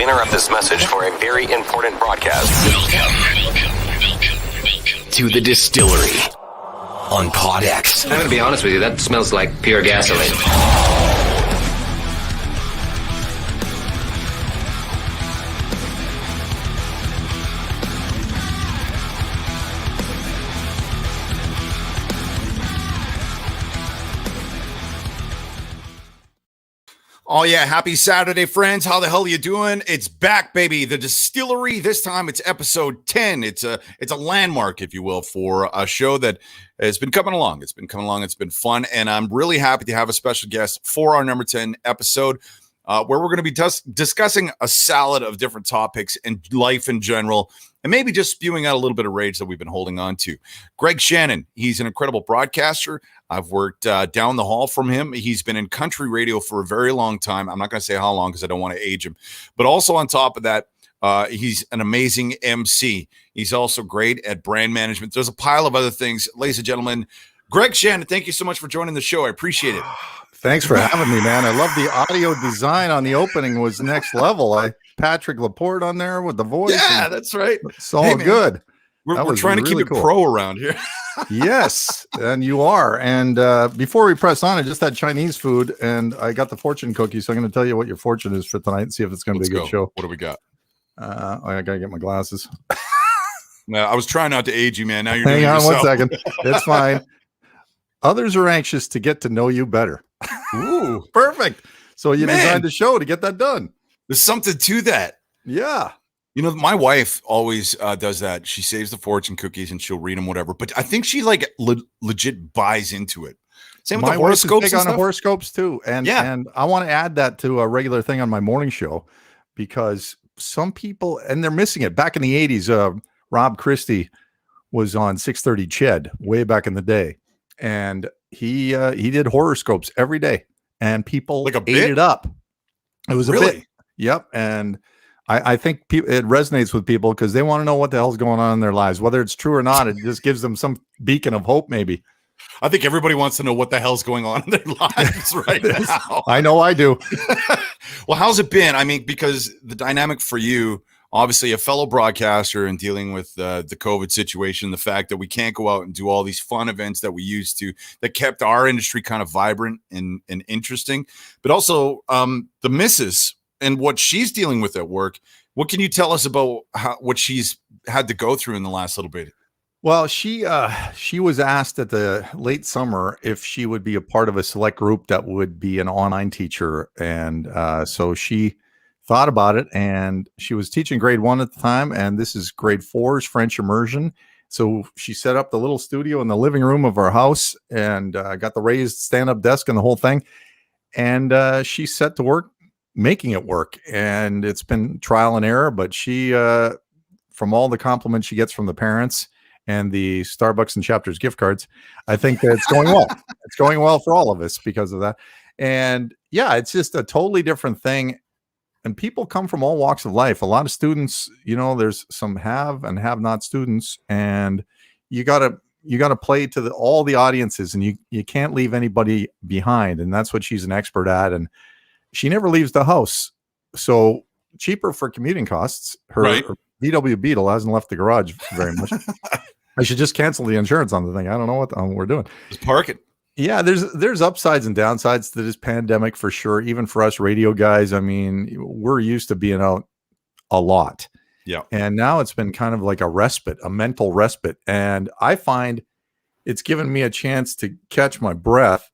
interrupt this message for a very important broadcast. Welcome to the Distillery on PodX. I'm going to be honest with you, that smells like pure gasoline. Oh yeah, happy Saturday, friends. How the hell are you doing? It's back, baby. The Distillery. This time it's episode 10. It's a landmark, if you will, for a show that has been coming along. It's been It's been fun, and I'm really happy to have a special guest for our number 10 episode, where we're going to be discussing a salad of different topics and life in general, and maybe just spewing out a little bit of rage that we've been holding on to. Greg Shannon, he's an incredible broadcaster. I've worked down the hall from him. He's been in country radio for a very long time. I'm not going to say how long because I don't want to age him. But also on top of that, he's an amazing MC. He's also great at brand management. There's a pile of other things. Ladies and gentlemen, Greg Shannon, thank you so much for joining the show. I appreciate it. Thanks for having me, man. I love the audio design on the opening was next level. Patrick Laporte on there with the voice. Yeah, that's right. It's all good. We're trying to keep it pro around here. Yes, and you are. And before we press on, I just had Chinese food, and I got the fortune cookie. So I'm going to tell you what your fortune is for tonight and see if it's going to be a good show. What do we got? I got to get my glasses. No, I was trying not to age you, man. Now you're Hang on yourself. 1 second. It's fine. Others are anxious to get to know you better. Ooh, perfect. So you designed the show to get that done. There's something to that. Yeah. You know, my wife always does that. She saves the fortune cookies and she'll read them, whatever. But I think she legit buys into it. Same with the horoscopes. Big on the horoscopes too. And I want to add that to a regular thing on my morning show because some people, and they're missing it. Back in the 80s, Rob Christie was on 630 Ched way back in the day. And he did horoscopes every day. And people ate it up. It was a bit. Yep. And I think it resonates with people because they want to know what the hell's going on in their lives. Whether it's true or not, it just gives them some beacon of hope, maybe. I think everybody wants to know what the hell's going on in their lives right now. I know I do. Well, how's it been? I mean, because the dynamic for you, obviously a fellow broadcaster and dealing with the COVID situation, the fact that we can't go out and do all these fun events that we used to, that kept our industry kind of vibrant and interesting, but also the missus and what she's dealing with at work. What can you tell us about what she's had to go through in the last little bit? Well, she was asked at the late summer if she would be a part of a select group that would be an online teacher. And so she thought about it, and she was teaching grade 1 at the time. And this is grade 4's French immersion. So she set up the little studio in the living room of our house and got the raised stand-up desk and the whole thing. And she's set to work making it work, and it's been trial and error, but she from all the compliments she gets from the parents and the Starbucks and Chapters gift cards, I think that it's going well. It's going well for all of us because of that. And yeah, it's just a totally different thing, and people come from all walks of life. A lot of students, you know, there's some have and have not students, and you gotta play to all the audiences, and you can't leave anybody behind, and that's what she's an expert at. And she never leaves the house. So cheaper for commuting costs. Her VW Beetle hasn't left the garage very much. I should just cancel the insurance on the thing. I don't know what we're doing. Just park it. Yeah, there's upsides and downsides to this pandemic for sure. Even for us radio guys, I mean, we're used to being out a lot. Yeah. And now it's been kind of like a respite, a mental respite. And I find it's given me a chance to catch my breath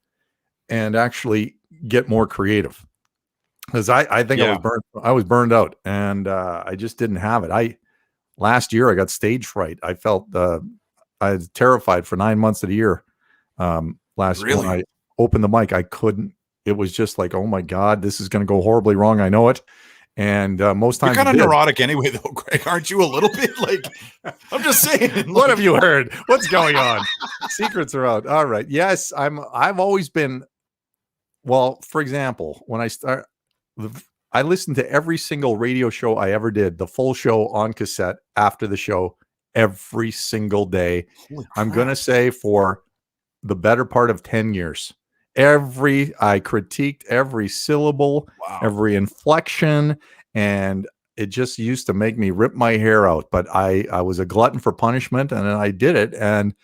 and actually get more creative. Because I think I was burned out, and I just didn't have it. Last year I got stage fright. I felt I was terrified for 9 months of the year. Last year when I opened the mic, I couldn't. It was just like, oh my God, this is going to go horribly wrong. I know it. And most times you're kind of neurotic anyway, though, Greg, aren't you? A little bit. Like, I'm just saying. What have you heard? What's going on? Secrets are out. All right. Yes, I've always been. Well, for example, when I listened to every single radio show I ever did, the full show on cassette after the show, every single day. I'm going to say for the better part of 10 years. I critiqued every syllable, every inflection, and it just used to make me rip my hair out. But I was a glutton for punishment, and then I did it. And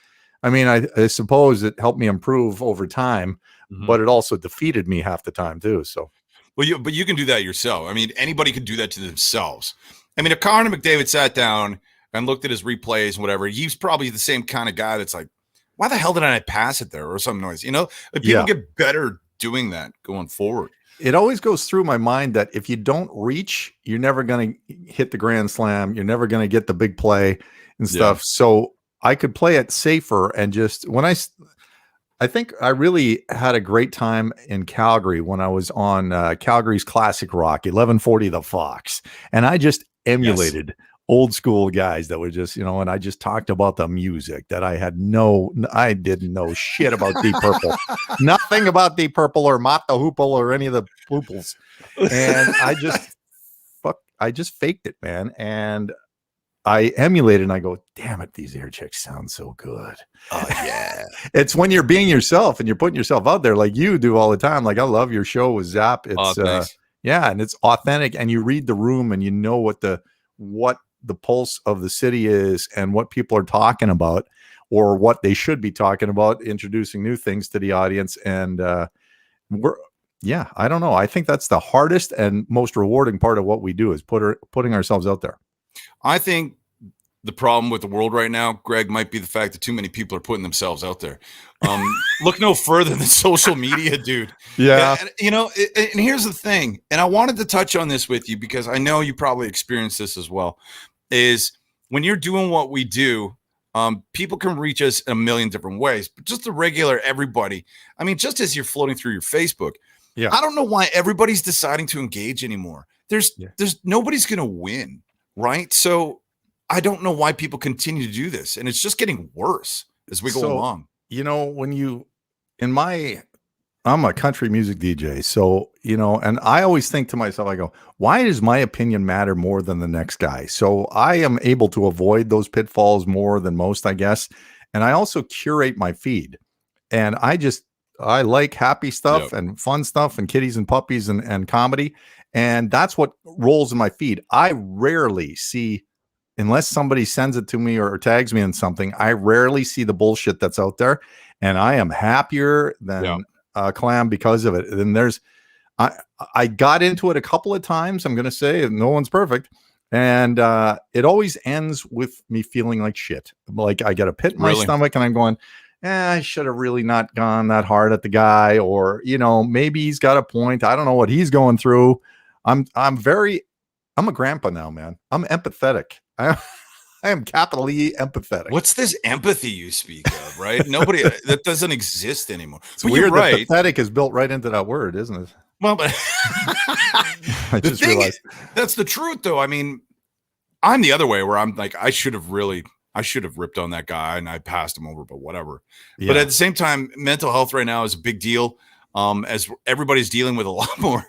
I mean, I suppose it helped me improve over time, but it also defeated me half the time too. So, well, but you can do that yourself. I mean, anybody can do that to themselves. I mean, if Connor McDavid sat down and looked at his replays and whatever, he's probably the same kind of guy that's like, why the hell did I pass it there or some noise? You know, like people get better doing that going forward. It always goes through my mind that if you don't reach, you're never going to hit the grand slam. You're never going to get the big play and stuff. So I could play it safer and just I think I really had a great time in Calgary when I was on Calgary's classic rock, 1140 The Fox. And I just emulated old school guys that were just, and I just talked about the music that I didn't know shit about Deep Purple, nothing about Deep Purple or Mott the Hoople or any of the Hooples. And I just faked it, man. And I emulated and I go, damn it, these air checks sound so good. Oh yeah. It's when you're being yourself and you're putting yourself out there like you do all the time. Like I love your show with Zap. It's and it's authentic, and you read the room and you know what the pulse of the city is and what people are talking about or what they should be talking about, introducing new things to the audience. And I don't know. I think that's the hardest and most rewarding part of what we do is putting ourselves out there. I think the problem with the world right now, Greg, might be the fact that too many people are putting themselves out there. Look no further than social media, dude. Yeah. And here's the thing, and I wanted to touch on this with you because I know you probably experienced this as well, is when you're doing what we do, people can reach us in a million different ways, but just the regular everybody, I mean, just as you're floating through your Facebook, I don't know why everybody's deciding to engage anymore. There's nobody's going to win. Right. So I don't know why people continue to do this. And it's just getting worse as we go along. I'm a country music DJ. So, and I always think to myself, I go, why does my opinion matter more than the next guy? So I am able to avoid those pitfalls more than most, I guess. And I also curate my feed. And I like happy stuff and fun stuff and kitties and puppies and comedy. And that's what rolls in my feed. I rarely see, unless somebody sends it to me or tags me in something, I rarely see the bullshit that's out there. And I am happier than a clam because of it. And I got into it a couple of times. I'm going to say no one's perfect. And it always ends with me feeling like shit. Like I get a pit in my stomach and I'm going, I should have really not gone that hard at the guy, or, maybe he's got a point. I don't know what he's going through. I'm a grandpa now, man. I'm empathetic. I am capital E empathetic. What's this empathy you speak of, right? Nobody, that doesn't exist anymore. It's weird that pathetic is built right into that word, isn't it? Well, but I just realized. That's the truth though. I mean, I'm the other way where I'm like, I should have ripped on that guy and I passed him over, but whatever. Yeah. But at the same time, mental health right now is a big deal. As everybody's dealing with a lot more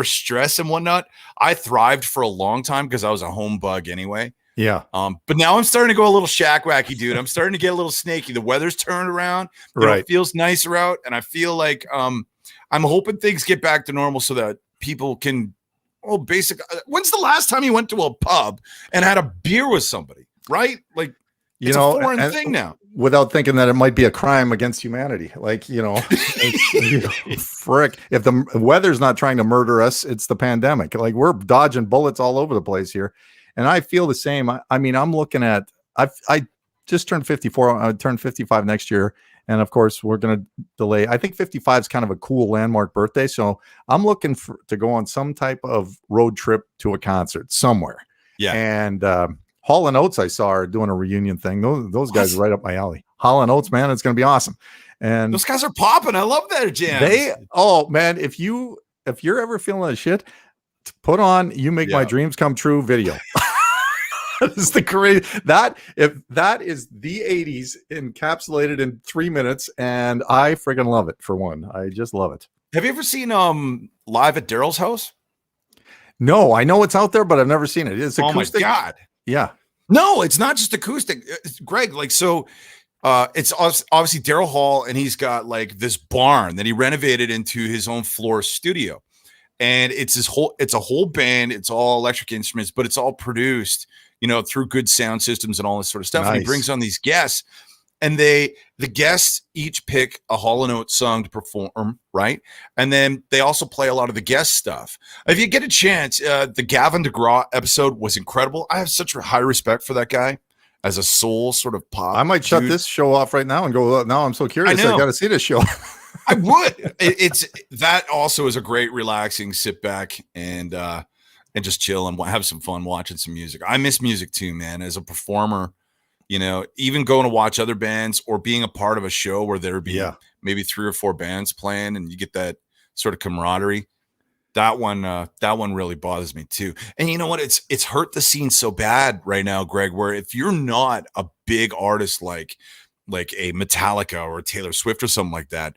stress and whatnot. I thrived for a long time because I was a home bug anyway. Yeah. But now I'm starting to go a little shack wacky, dude. I'm starting to get a little snaky. The weather's turned around. It feels nicer out. And I feel like I'm hoping things get back to normal so that people can, when's the last time you went to a pub and had a beer with somebody? Right? Like, it's a foreign thing now. Without thinking that it might be a crime against humanity. Like, frick. If the weather's not trying to murder us, it's the pandemic. Like, we're dodging bullets all over the place here. And I feel the same. I mean, I'm looking at, I just turned 54. I turn 55 next year. And of course, we're going to delay. I think 55 is kind of a cool landmark birthday. So I'm looking to go on some type of road trip to a concert somewhere. Yeah. And, Hall & Oates I saw are doing a reunion thing. Those guys are right up my alley. Hall & Oates, man, it's going to be awesome. And those guys are popping. I love that jam. Man, if you're ever feeling like shit, put on "You Make My Dreams Come True" video. That is the crazy that is the 80s encapsulated in 3 minutes, and I friggin' love it. For one, I just love it. Have you ever seen Live at Daryl's House? No, I know it's out there, but I've never seen it. It's acoustic. Oh my God. Yeah. No, it's not just acoustic. It's Greg, it's obviously Daryl Hall, and he's got like this barn that he renovated into his own floor studio. and it's a whole band. It's all electric instruments, but it's all produced, through good sound systems and all this sort of stuff. And he brings on these guests, and the guests each pick a Hall & Oates song to perform, right? And then they also play a lot of the guest stuff. If you get a chance, the Gavin DeGraw episode was incredible. I have such a high respect for that guy as a soul sort of pop. I might shut this show off right now and go, now I'm so curious. I got to see this show. I would. It's that also is a great relaxing sit back and just chill and have some fun watching some music. I miss music too, man. As a performer, even going to watch other bands or being a part of a show where there would be maybe 3 or 4 bands playing and you get that sort of camaraderie. That one really bothers me too. And you know what? It's hurt the scene so bad right now, Greg, where if you're not a big artist like a Metallica or a Taylor Swift or something like that,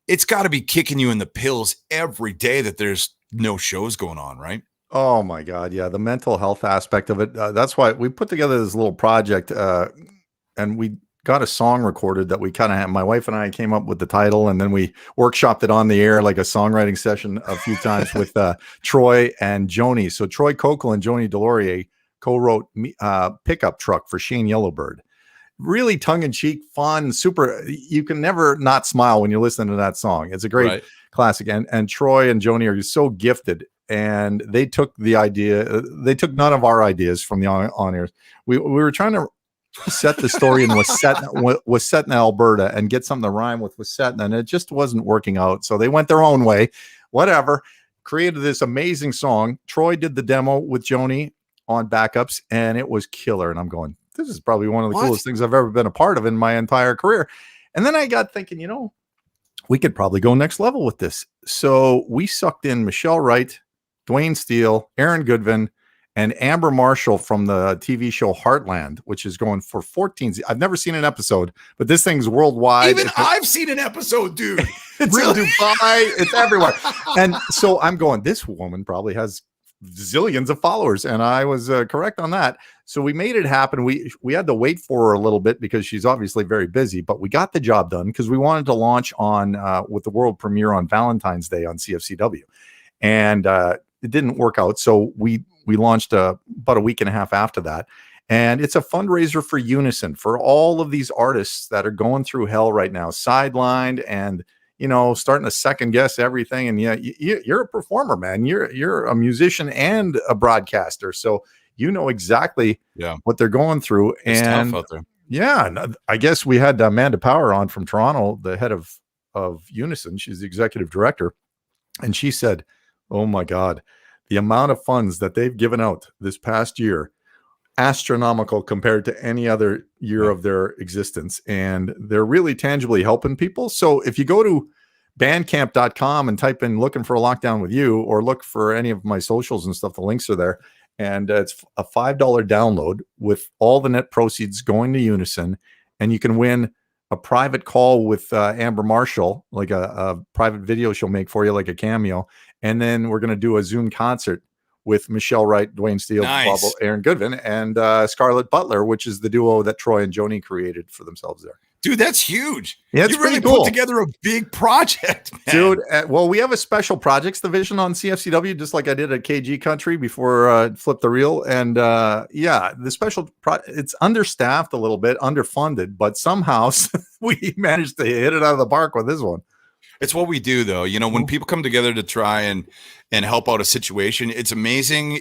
it's got to be kicking you in the pills every day that there's no shows going on, right? Oh my God. Yeah. The mental health aspect of it. That's why we put together this little project and we got a song recorded that we kind of had. My wife and I came up with the title, and then we workshopped it on the air, like a songwriting session a few times with Troy and Joni. So Troy Cokel and Joni Delorier co-wrote Pickup Truck for Shane Yellowbird. Really tongue-in-cheek, fun, super. You can never not smile when you listen to that song. It's a great classic. And Troy and Joni are so gifted, and they took the idea. They took none of our ideas from the on-airs. We were trying to set the story in Wahsetna, Alberta, and get something to rhyme with Wahsetna, and it just wasn't working out. So they went their own way. Whatever. Created this amazing song. Troy did the demo with Joni on backups, and it was killer. And I'm going, this is probably one of the coolest things I've ever been a part of in my entire career. And then I got thinking, we could probably go next level with this. So we sucked in Michelle Wright, Dwayne Steele, Aaron Goodvin, and Amber Marshall from the TV show Heartland, which is going for 14. I've never seen an episode, but this thing's worldwide. Even I've seen an episode, dude. It's really? In Dubai. It's everywhere. And so I'm going, this woman probably has zillions of followers, and I was correct on that. So we made it happen. We had to wait for her a little bit because she's obviously very busy, but we got the job done because we wanted to launch on with the world premiere on Valentine's Day on CFCW, and it didn't work out. So we launched about a week and a half after that, and it's a fundraiser for Unison, for all of these artists that are going through hell right now, sidelined and starting to second guess everything. And you're a performer, man. You're a musician and a broadcaster, so exactly what they're going through. It's tough out there. Yeah, and I guess we had Amanda Power on from Toronto, the head of Unison. She's the executive director, and she said, "Oh my God, the amount of funds that they've given out this past year, astronomical compared to any other year of their existence. And they're really tangibly helping people." So if you go to bandcamp.com and type in "looking for a lockdown with you," or look for any of my socials and stuff, the links are there. And it's a $5 download with all the net proceeds going to Unison. And you can win a private call with Amber Marshall, like a private video she'll make for you, like a cameo. And then we're going to do a Zoom concert with Michelle Wright, Dwayne Steele, Aaron Goodvin, and Scarlett Butler, which is the duo that Troy and Joni created for themselves there. Dude, that's huge. Yeah, you really put together a big project, man. Dude. Well, we have a special projects division on CFCW, just like I did at KG Country before Flip the Reel. And the special it's understaffed a little bit, underfunded, but somehow we managed to hit it out of the park with this one. It's what we do, though. When people come together to try and help out a situation, it's amazing.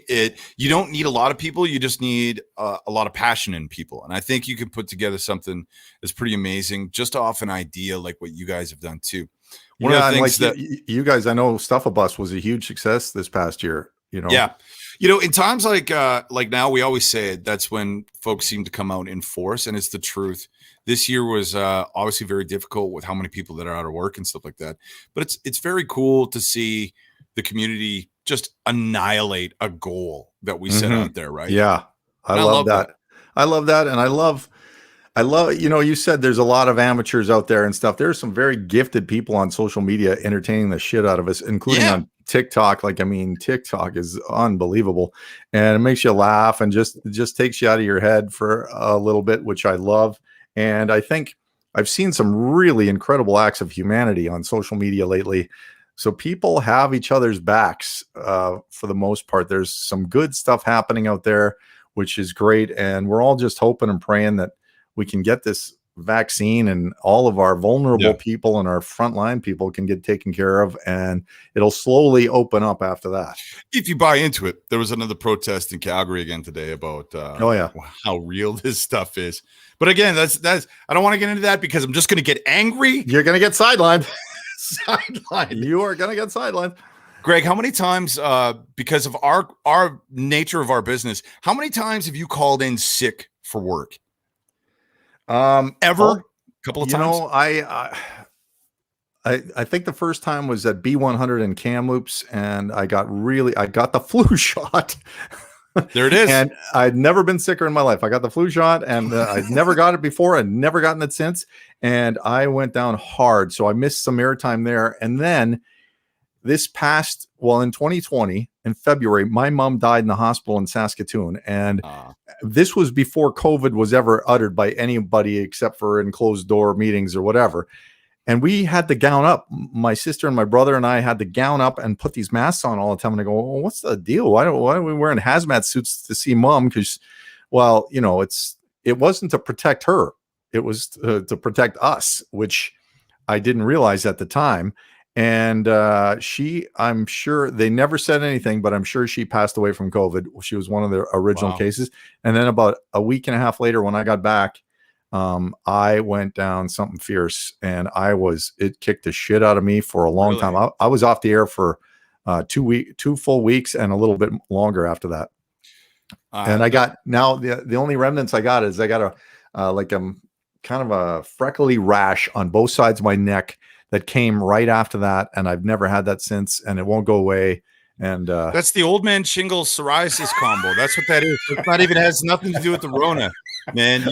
You don't need a lot of people. You just need a lot of passion in people. And I think you can put together something that's pretty amazing just off an idea like what you guys have done, too. One of the things that you guys, I know Stuff a Bus was a huge success this past year. Yeah. In times like now, we always say it. That's when folks seem to come out in force, and it's the truth. This year was obviously very difficult with how many people that are out of work and stuff like that. But it's very cool to see the community just annihilate a goal that we set out there, right? Yeah, I love that. I love that, and I love. You said there's a lot of amateurs out there and stuff. There's some very gifted people on social media entertaining the shit out of us, including on TikTok. TikTok is unbelievable, and it makes you laugh and just takes you out of your head for a little bit, which I love. And I think I've seen some really incredible acts of humanity on social media lately So people have each other's backs for the most part. There's some good stuff happening out there, which is great. And we're all just hoping and praying that we can get this vaccine and all of our vulnerable people and our frontline people can get taken care of, and it'll slowly open up after that. If you buy into it. There was another protest in Calgary again today about how real this stuff is. But again, that's I don't want to get into that because I'm just going to get angry. You're going to get sidelined. Sidelined. You are going to get sidelined. Greg, how many times, because of our nature of our business, how many times have you called in sick for work? Ever? A couple of times. I think the first time was at B100 in Kamloops, and I got the flu shot. There it is. And I'd never been sicker in my life. I got the flu shot, and I'd never got it before. I'd never gotten it since, and I went down hard. So I missed some airtime there. And then in 2020 in February, my mom died in the hospital in Saskatoon, and this was before COVID was ever uttered by anybody except for in closed door meetings or whatever. And we had to gown up. My sister and my brother and I had to gown up and put these masks on all the time. And I go, well, what's the deal? Why are we wearing hazmat suits to see mom? Because, well, it wasn't to protect her. It was to protect us, which I didn't realize at the time. And I'm sure they never said anything, but I'm sure she passed away from COVID. She was one of the original cases. And then about a week and a half later, when I got back, I went down something fierce, and it kicked the shit out of me for a long time. I was off the air for 2 full weeks and a little bit longer after that. And I got, now the only remnants I got is I got a kind of a freckly rash on both sides of my neck that came right after that, and I've never had that since, and it won't go away. And that's the old man shingles psoriasis combo. That's what that is. It not even has nothing to do with the Rona, man.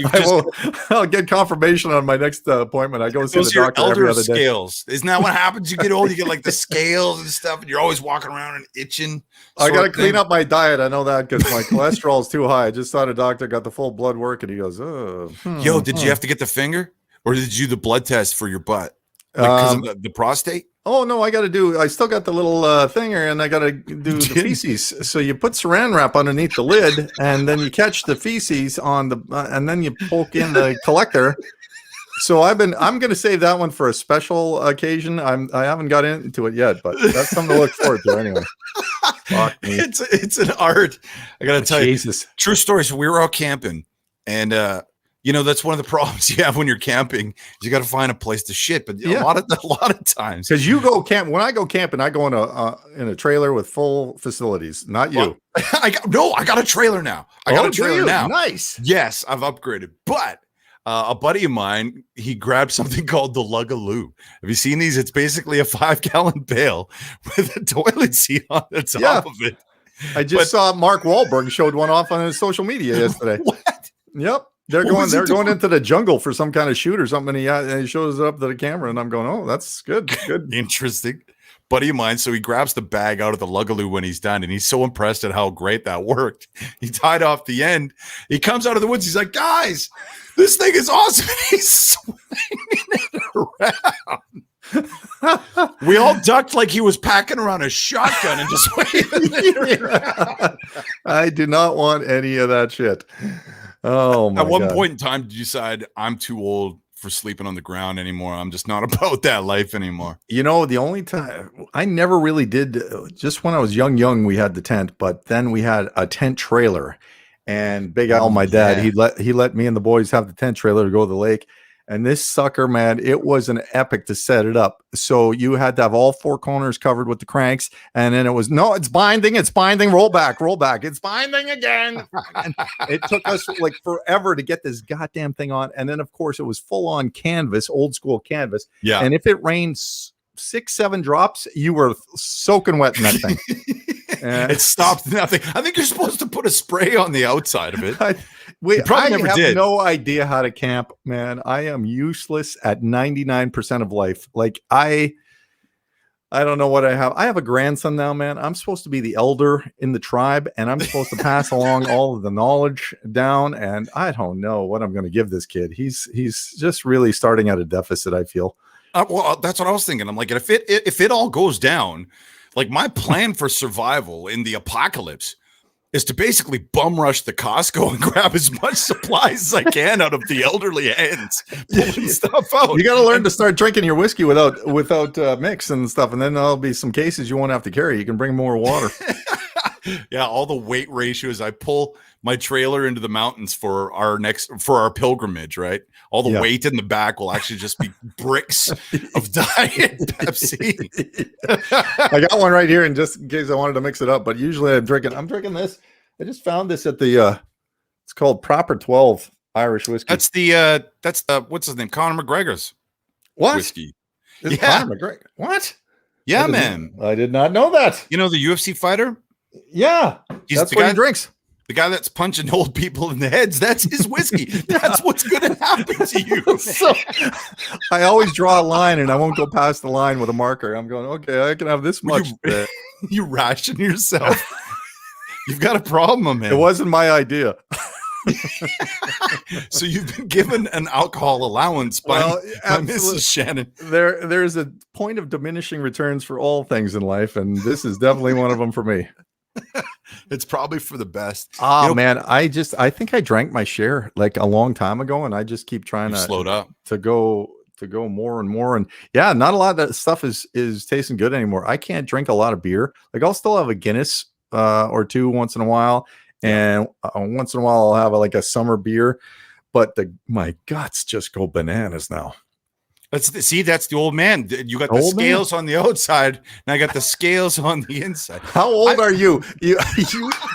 I'll get confirmation on my next appointment. I go see the doctor every other day. Scales. Isn't that what happens? You get old, you get like the scales and stuff, and you're always walking around and itching. I got to clean up my diet. I know that because my cholesterol is too high. I just thought a doctor got the full blood work, and he goes, yo, did you have to get the finger, or did you do the blood test for your butt? Because of the prostate? Oh, no, I still got the little thinger, and I got to do the feces. So you put saran wrap underneath the lid, and then you catch the feces and then you poke in the collector. So I'm going to save that one for a special occasion. I haven't got into it yet, but that's something to look forward to anyway. Fuck me. It's an art. I got to tell you, true story. So we were out camping, and that's one of the problems you have when you're camping. You got to find a place to shit. But a lot of times, because you go camp. When I go camping, I go in a trailer with full facilities. Not you. I got a trailer now. I got a trailer now. Nice. Yes, I've upgraded. But a buddy of mine, he grabbed something called the Lugaloo. Have you seen these? It's basically a 5-gallon pail with a toilet seat on the top of it. I just saw Mark Wahlberg showed one off on his social media yesterday. What? Yep. They're going into the jungle for some kind of shoot or something. And he shows it up to the camera, and I'm going, oh, that's good. Interesting. Buddy of mine, so he grabs the bag out of the Lugaloo when he's done, and he's so impressed at how great that worked. He tied off the end. He comes out of the woods. He's like, guys, this thing is awesome. And he's swinging it around. We all ducked like he was packing around a shotgun and just waving it around. I do not want any of that shit. Oh my God. At one point in time, did you decide I'm too old for sleeping on the ground anymore? I'm just not about that life anymore. The only time I never really did, just when I was young, we had the tent, but then we had a tent trailer, and Big Al, my dad, he let me and the boys have the tent trailer to go to the lake. And this sucker, man, it was an epic to set it up. So you had to have all 4 corners covered with the cranks. And then it's binding, roll back. It's binding again. And it took us like forever to get this goddamn thing on. And then, of course, it was full on canvas, old school canvas. Yeah. And if it rained 6-7 drops, you were soaking wet in that thing. It stopped nothing. I think you're supposed to put a spray on the outside of it. I have no idea how to camp, man. I am useless at 99% of life. Like I don't know what I have. I have a grandson now, man. I'm supposed to be the elder in the tribe, and I'm supposed to pass along all of the knowledge down. And I don't know what I'm going to give this kid. He's just really starting at a deficit, I feel. Well, that's what I was thinking. I'm like, if it all goes down, like my plan for survival in the apocalypse is to basically bum rush the Costco and grab as much supplies as I can out of the elderly hands, pulling stuff out. You got to learn to start drinking your whiskey without mix and stuff, and then there'll be some cases you won't have to carry. You can bring more water. Yeah, all the weight ratios. I pull my trailer into the mountains for our pilgrimage, right? All the weight in the back will actually just be bricks of Diet Pepsi. I got one right here, and just in case I wanted to mix it up, but usually I'm drinking this. I just found this at the it's called Proper 12 Irish whiskey. That's the what's his name? Conor McGregor's whiskey. It's Conor McGregor. What? Yeah, man. I did not know that. You know the UFC fighter? Yeah. That's what he drinks. The guy that's punching old people in the heads, that's his whiskey. That's what's going to happen to you. So, I always draw a line, and I won't go past the line with a marker. I'm going, okay, I can have this much. You ration yourself. You've got a problem, man. It wasn't my idea. So you've been given an alcohol allowance by Mrs. Shannon. There's a point of diminishing returns for all things in life, and this is definitely one of them for me. It's probably for the best. Oh, man, I think I drank my share like a long time ago, and I just keep trying to slow up to go more and more. And yeah, not a lot of that stuff is tasting good anymore. I can't drink a lot of beer. Like I'll still have a Guinness or two once in a while, and once in a while I'll have like a summer beer, but my guts just go bananas now. That's the old man. You got the scales on the outside, and I got the scales on the inside. How old are you?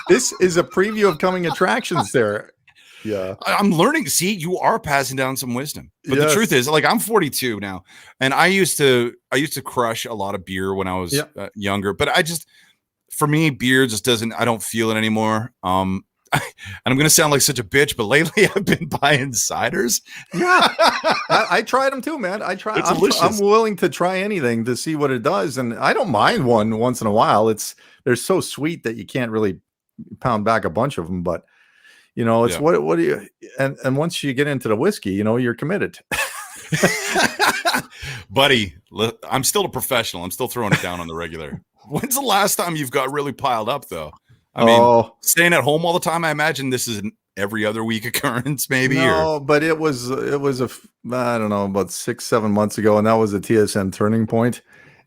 This is a preview of coming attractions there. Yeah. I'm learning. See, you are passing down some wisdom. But the truth is, like, I'm 42 now, and I used to crush a lot of beer when I was younger, but for me, beer just I don't feel it anymore. And I'm going to sound like such a bitch, but lately I've been buying ciders. Yeah. I tried them too, man. I'm willing to try anything to see what it does. And I don't mind one once in a while. They're so sweet that you can't really pound back a bunch of them, but it's what do you, and once you get into the whiskey, you're committed. Buddy, I'm still a professional. I'm still throwing it down on the regular. When's the last time you've got really piled up though? I mean, staying at home all the time, I imagine this is an every other week occurrence, maybe. No, but it was I don't know, about 6-7 months ago, and that was a TSM turning point.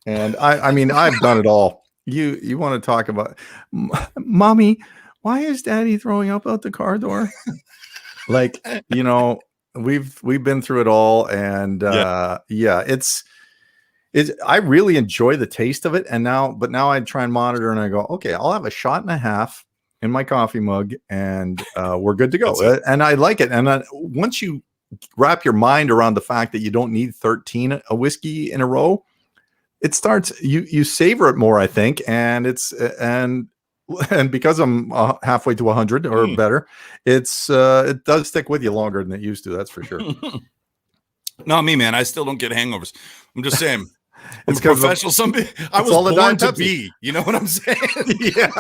And I mean, I've done it all. You want to talk about, mommy, why is daddy throwing up out the car door? Like, we've been through it all, and I really enjoy the taste of it. And now I try and monitor, and I go, okay, I'll have a shot and a half in my coffee mug, and we're good to go. And I like it. And once you wrap your mind around the fact that you don't need 13 a whiskey in a row, it starts, you savor it more, I think. And and because I'm halfway to 100 or better, it does stick with you longer than it used to. That's for sure. Not me, man. I still don't get hangovers. I'm just saying. I'm a professional. I was born to be. You know what I'm saying? Yeah.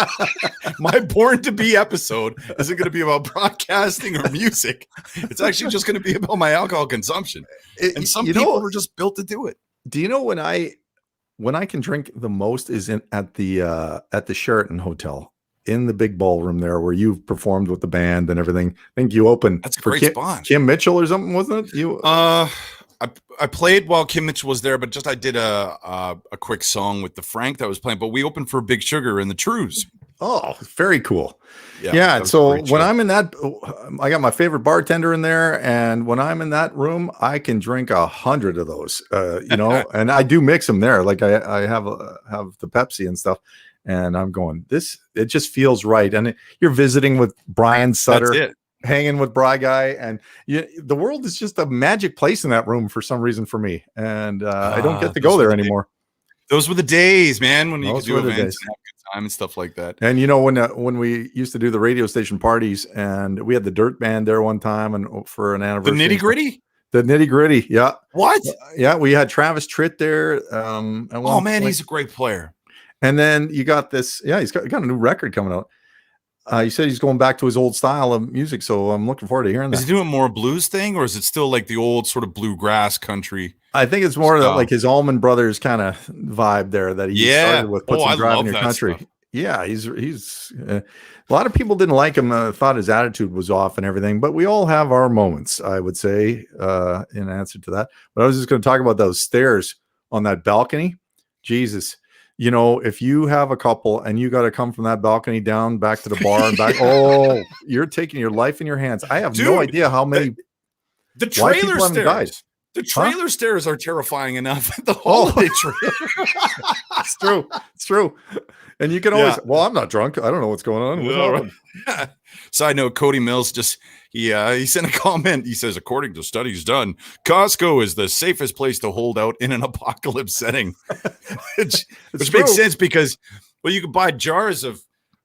My born to be episode isn't going to be about broadcasting or music. It's actually just going to be about my alcohol consumption. And some people are just built to do it. Do you know when I can drink the most is at the Sheraton Hotel, in the big ballroom there where you've performed with the band and everything. I think you opened. That's a great spot. Kim Mitchell or something, wasn't it? You I played while Kim Mitchell was there, but I did a quick song with the Frank that was playing. But we opened for Big Sugar and the Trues. Oh, very cool. Yeah. So when I'm in that, I got my favorite bartender in there, and when I'm in that room, I can drink 100 of those. And I do mix them there. Like I have the Pepsi and stuff, and I'm going. It just feels right. And you're visiting with Brian Sutter. Hanging with Bry Guy, and the world is just a magic place in that room for some reason for me, and I don't get to go there anymore. Those were the days, man, when you could do events and have a good time and stuff like that. And when we used to do the radio station parties, and we had the Dirt Band there one time, and for an anniversary, the Nitty Gritty, yeah. What? Yeah, we had Travis Tritt there. He's a great player. And then you got this, he's got a new record coming out. He said he's going back to his old style of music, so I'm looking forward to hearing that. Is he doing more blues thing, or is it still like the old sort of bluegrass country? I think it's more like his Allman Brothers kind of vibe there that he started with. Put some drive in your country. Stuff. Yeah, he's a lot of people didn't like him. Thought his attitude was off and everything, but we all have our moments, I would say, in answer to that. But I was just going to talk about those stairs on that balcony. Jesus. You know, if you have a couple and you got to come from that balcony down back to the bar and back, you're taking your life in your hands. I have no idea how many. The trailer stairs. The trailer stairs are terrifying enough. The holiday trailer. It's true. It's true. And you can always, well, I'm not drunk. I don't know what's going on. Side note, Cody Mills he sent a comment. He says, according to studies done, Costco is the safest place to hold out in an apocalypse setting. which makes sense because, well, you can buy jars of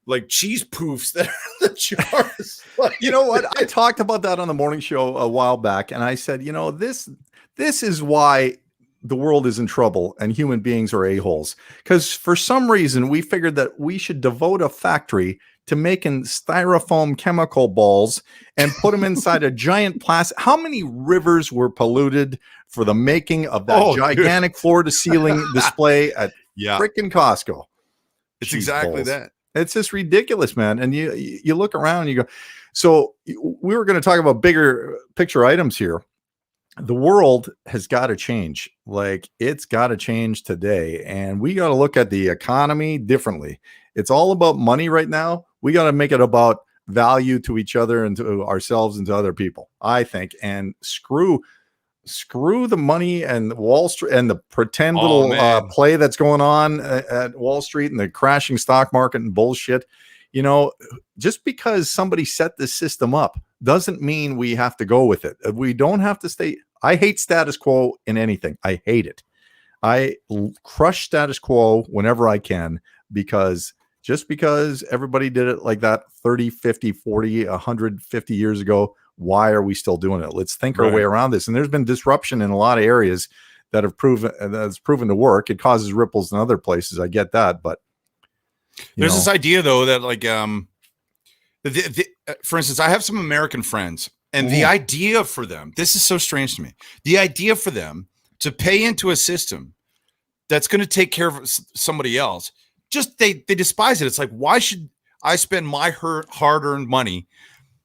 like cheese poofs that are the jars. You know what? I talked about that on the morning show a while back. And I said, you know, this is why the world is in trouble and human beings are a-holes. Because for some reason, we figured that we should devote a factory to making styrofoam chemical balls and put them inside a giant plastic. How many rivers were polluted for the making of that gigantic floor-to-ceiling display at freaking Costco? It's exactly that. It's just ridiculous, man. And you look around and you go, so we were going to talk about bigger picture items here. The world has got to change. Like, it's got to change today. And we got to look at the economy differently. It's all about money right now. We got to make it about value to each other and to ourselves and to other people, I think. And screw the money and Wall Street and the pretend little play that's going on at Wall Street and the crashing stock market and bullshit. You know, just because somebody set this system up doesn't mean we have to go with it. We don't have to stay. I hate status quo in anything. I hate it. I crush status quo whenever I can, because just because everybody did it like that 30, 50, 40, 150 years ago, why are we still doing it? Let's think our way around this. And there's been disruption in a lot of areas that have proven to work. It causes ripples in other places. I get that, but there's this idea though that like for instance, I have some American friends, and the idea for them, this is so strange to me. The idea for them to pay into a system that's going to take care of somebody else, just they despise it. It's like, why should I spend my hard-earned money?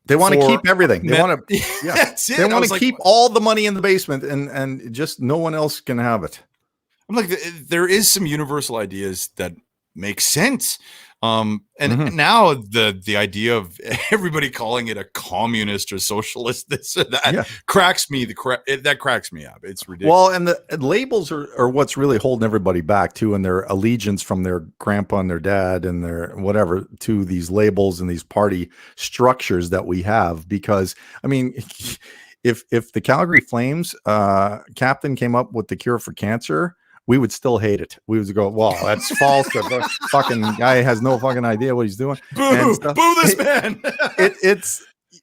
They want to keep everything. They want to, they want to keep all the money in the basement, and just no one else can have it. I'm like, there is some universal ideas that make sense. And now the idea of everybody calling it a communist or socialist, this or that, cracks me. That cracks me up. It's ridiculous. Well, and the labels are what's really holding everybody back too, and their allegiance from their grandpa and their dad and their whatever to these labels and these party structures that we have. Because I mean, if the Calgary Flames captain came up with the cure for cancer, we would still hate it. We would go, well, that's false. The fucking guy has no fucking idea what he's doing. Boo this man.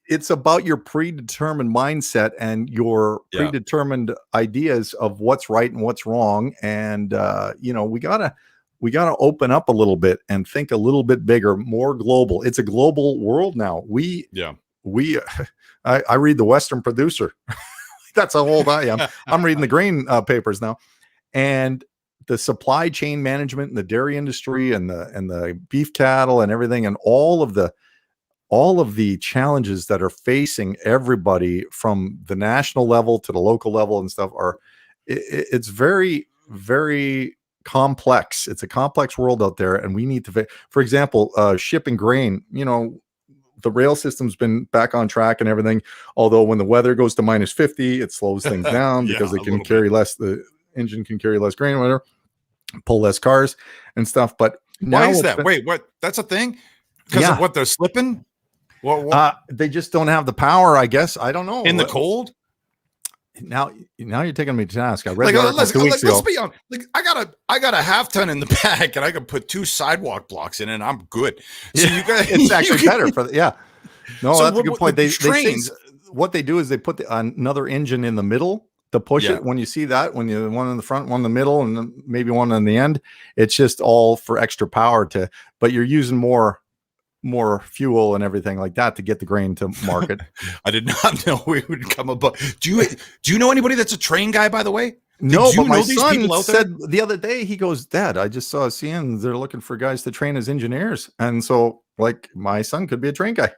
It's about your predetermined mindset and your predetermined ideas of what's right and what's wrong. And we gotta open up a little bit and think a little bit bigger, more global. It's a global world now. I read the Western Producer. That's how old I am. I'm reading the grain papers now. And the supply chain management and the dairy industry and the beef cattle and everything, and all of the challenges that are facing everybody from the national level to the local level and stuff it's very, very complex. It's a complex world out there, and we need to, for example, shipping grain. The rail system's been back on track and everything. Although when the weather goes to minus 50, it slows things down because it can carry less. The engine can carry less grain or whatever, pull less cars and stuff. But why is that? Wait, what? That's a thing? Because of what they're slipping? What? They just don't have the power, I guess. I don't know. In the cold? Now you're taking me to task. I read the article 2 weeks ago. Let's be honest. I got a half ton in the back, and I can put 2 sidewalk blocks in it, and I'm good. So you guys, it's actually better for No, so that's a good point. They say, what they do is they put another engine in the middle to push it. When you see that, when you one in the front, one in the middle, and then maybe one on the end, it's just all for extra power but you're using more more fuel and everything like that to get the grain to market. I did not know we would come above. Do you know anybody that's a train guy, by the way? No, you but my know these son people out there? said the other day, he goes, Dad, I just saw a scene. They're looking for guys to train as engineers. And so, like, my son could be a train guy.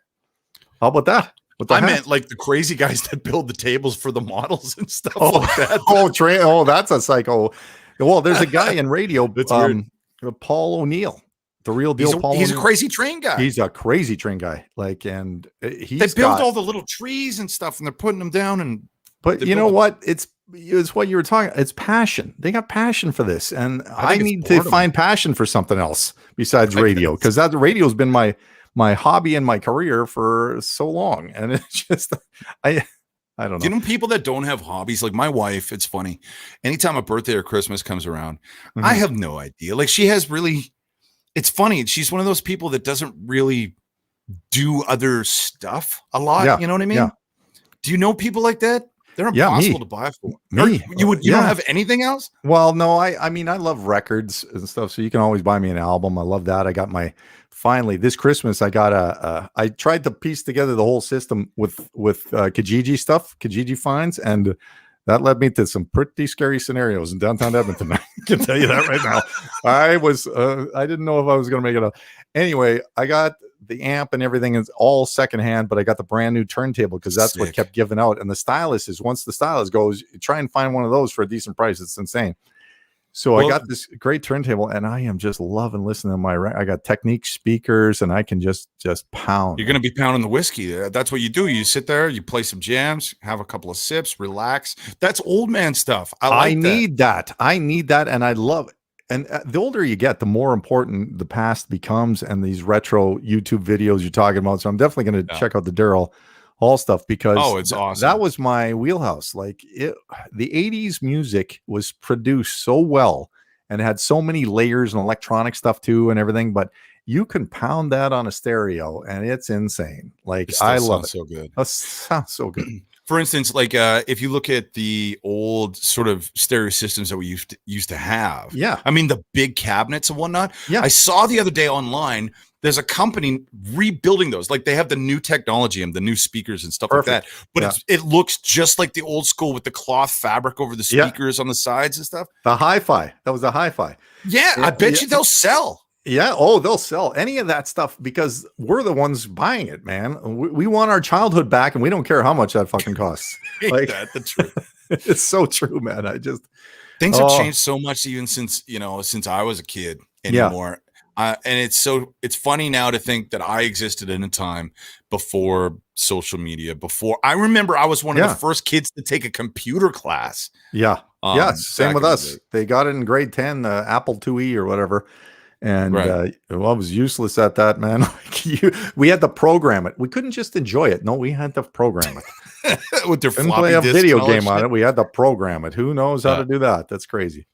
How about that? I meant like the crazy guys that build the tables for the models and stuff like that. Train. Oh, that's a psycho. Well, there's a guy in radio, That's weird. Paul O'Neill, the real deal. He's a O'Neill. crazy train guy. He's a crazy train guy. Like, and They build all the little trees and stuff, and they're putting them down. And but you know what? It's what you were talking. It's passion. They got passion for this, and I need to find passion for something else besides radio, because that radio's been my hobby and my career for so long, and it's just I don't know. Do you know people that don't have hobbies? Like my wife, it's funny. Anytime a birthday or Christmas comes around, I have no idea. Like she has really, it's funny. She's one of those people that doesn't really do other stuff a lot. Yeah, you know what I mean? yeah. Do you know people like that? They're impossible to buy for. Me. You don't have anything else? Well, no, I mean, I love records and stuff, so you can always buy me an album. I love that. I got finally this Christmas, I got I tried to piece together the whole system with Kijiji stuff, Kijiji finds, and that led me to some pretty scary scenarios in downtown Edmonton. I can tell you that right now. I didn't know if I was going to make it up. Anyway, I got the amp and everything is all secondhand, but I got the brand new turntable because that's what kept giving out. And the stylus is, once the stylus goes, try and find one of those for a decent price. It's insane. So I got this great turntable, and I am just loving listening to I got Technique speakers, and I can just pound. You're going to be pounding the whiskey. That's what you do. You sit there, you play some jams, have a couple of sips, relax. That's old man stuff. I need that. I need that, and I love it. And the older you get, the more important the past becomes, and these retro YouTube videos you're talking about. So I'm definitely going to check out the Daryl Hall stuff, because it's awesome. That was my wheelhouse. Like the 80s music was produced so well and had so many layers and electronic stuff too and everything, but you can pound that on a stereo and it's insane. Like I love it. So good. That sounds so good. For instance, like if you look at the old sort of stereo systems that we used to have, I mean the big cabinets and whatnot. Yeah, I saw the other day online. There's a company rebuilding those. Like they have the new technology and the new speakers and stuff like that. But it looks just like the old school with the cloth fabric over the speakers on the sides and stuff. The hi-fi. That was a hi-fi. Yeah, I bet you they'll sell. Yeah. Oh, they'll sell any of that stuff because we're the ones buying it, man. We want our childhood back, and we don't care how much that fucking costs. Like that's the truth. It's so true, man. Things have changed so much even since I was a kid anymore. And it's funny now to think that I existed in a time before social media. Before I remember, I was one of the first kids to take a computer class. Yeah. Same with us. They got it in grade 10, the Apple IIe or whatever. And I was useless at that, man. We had to program it. We couldn't just enjoy it. No, we had to program it. With their floppy play a video game on it. We had to program it. Who knows how to do that? That's crazy.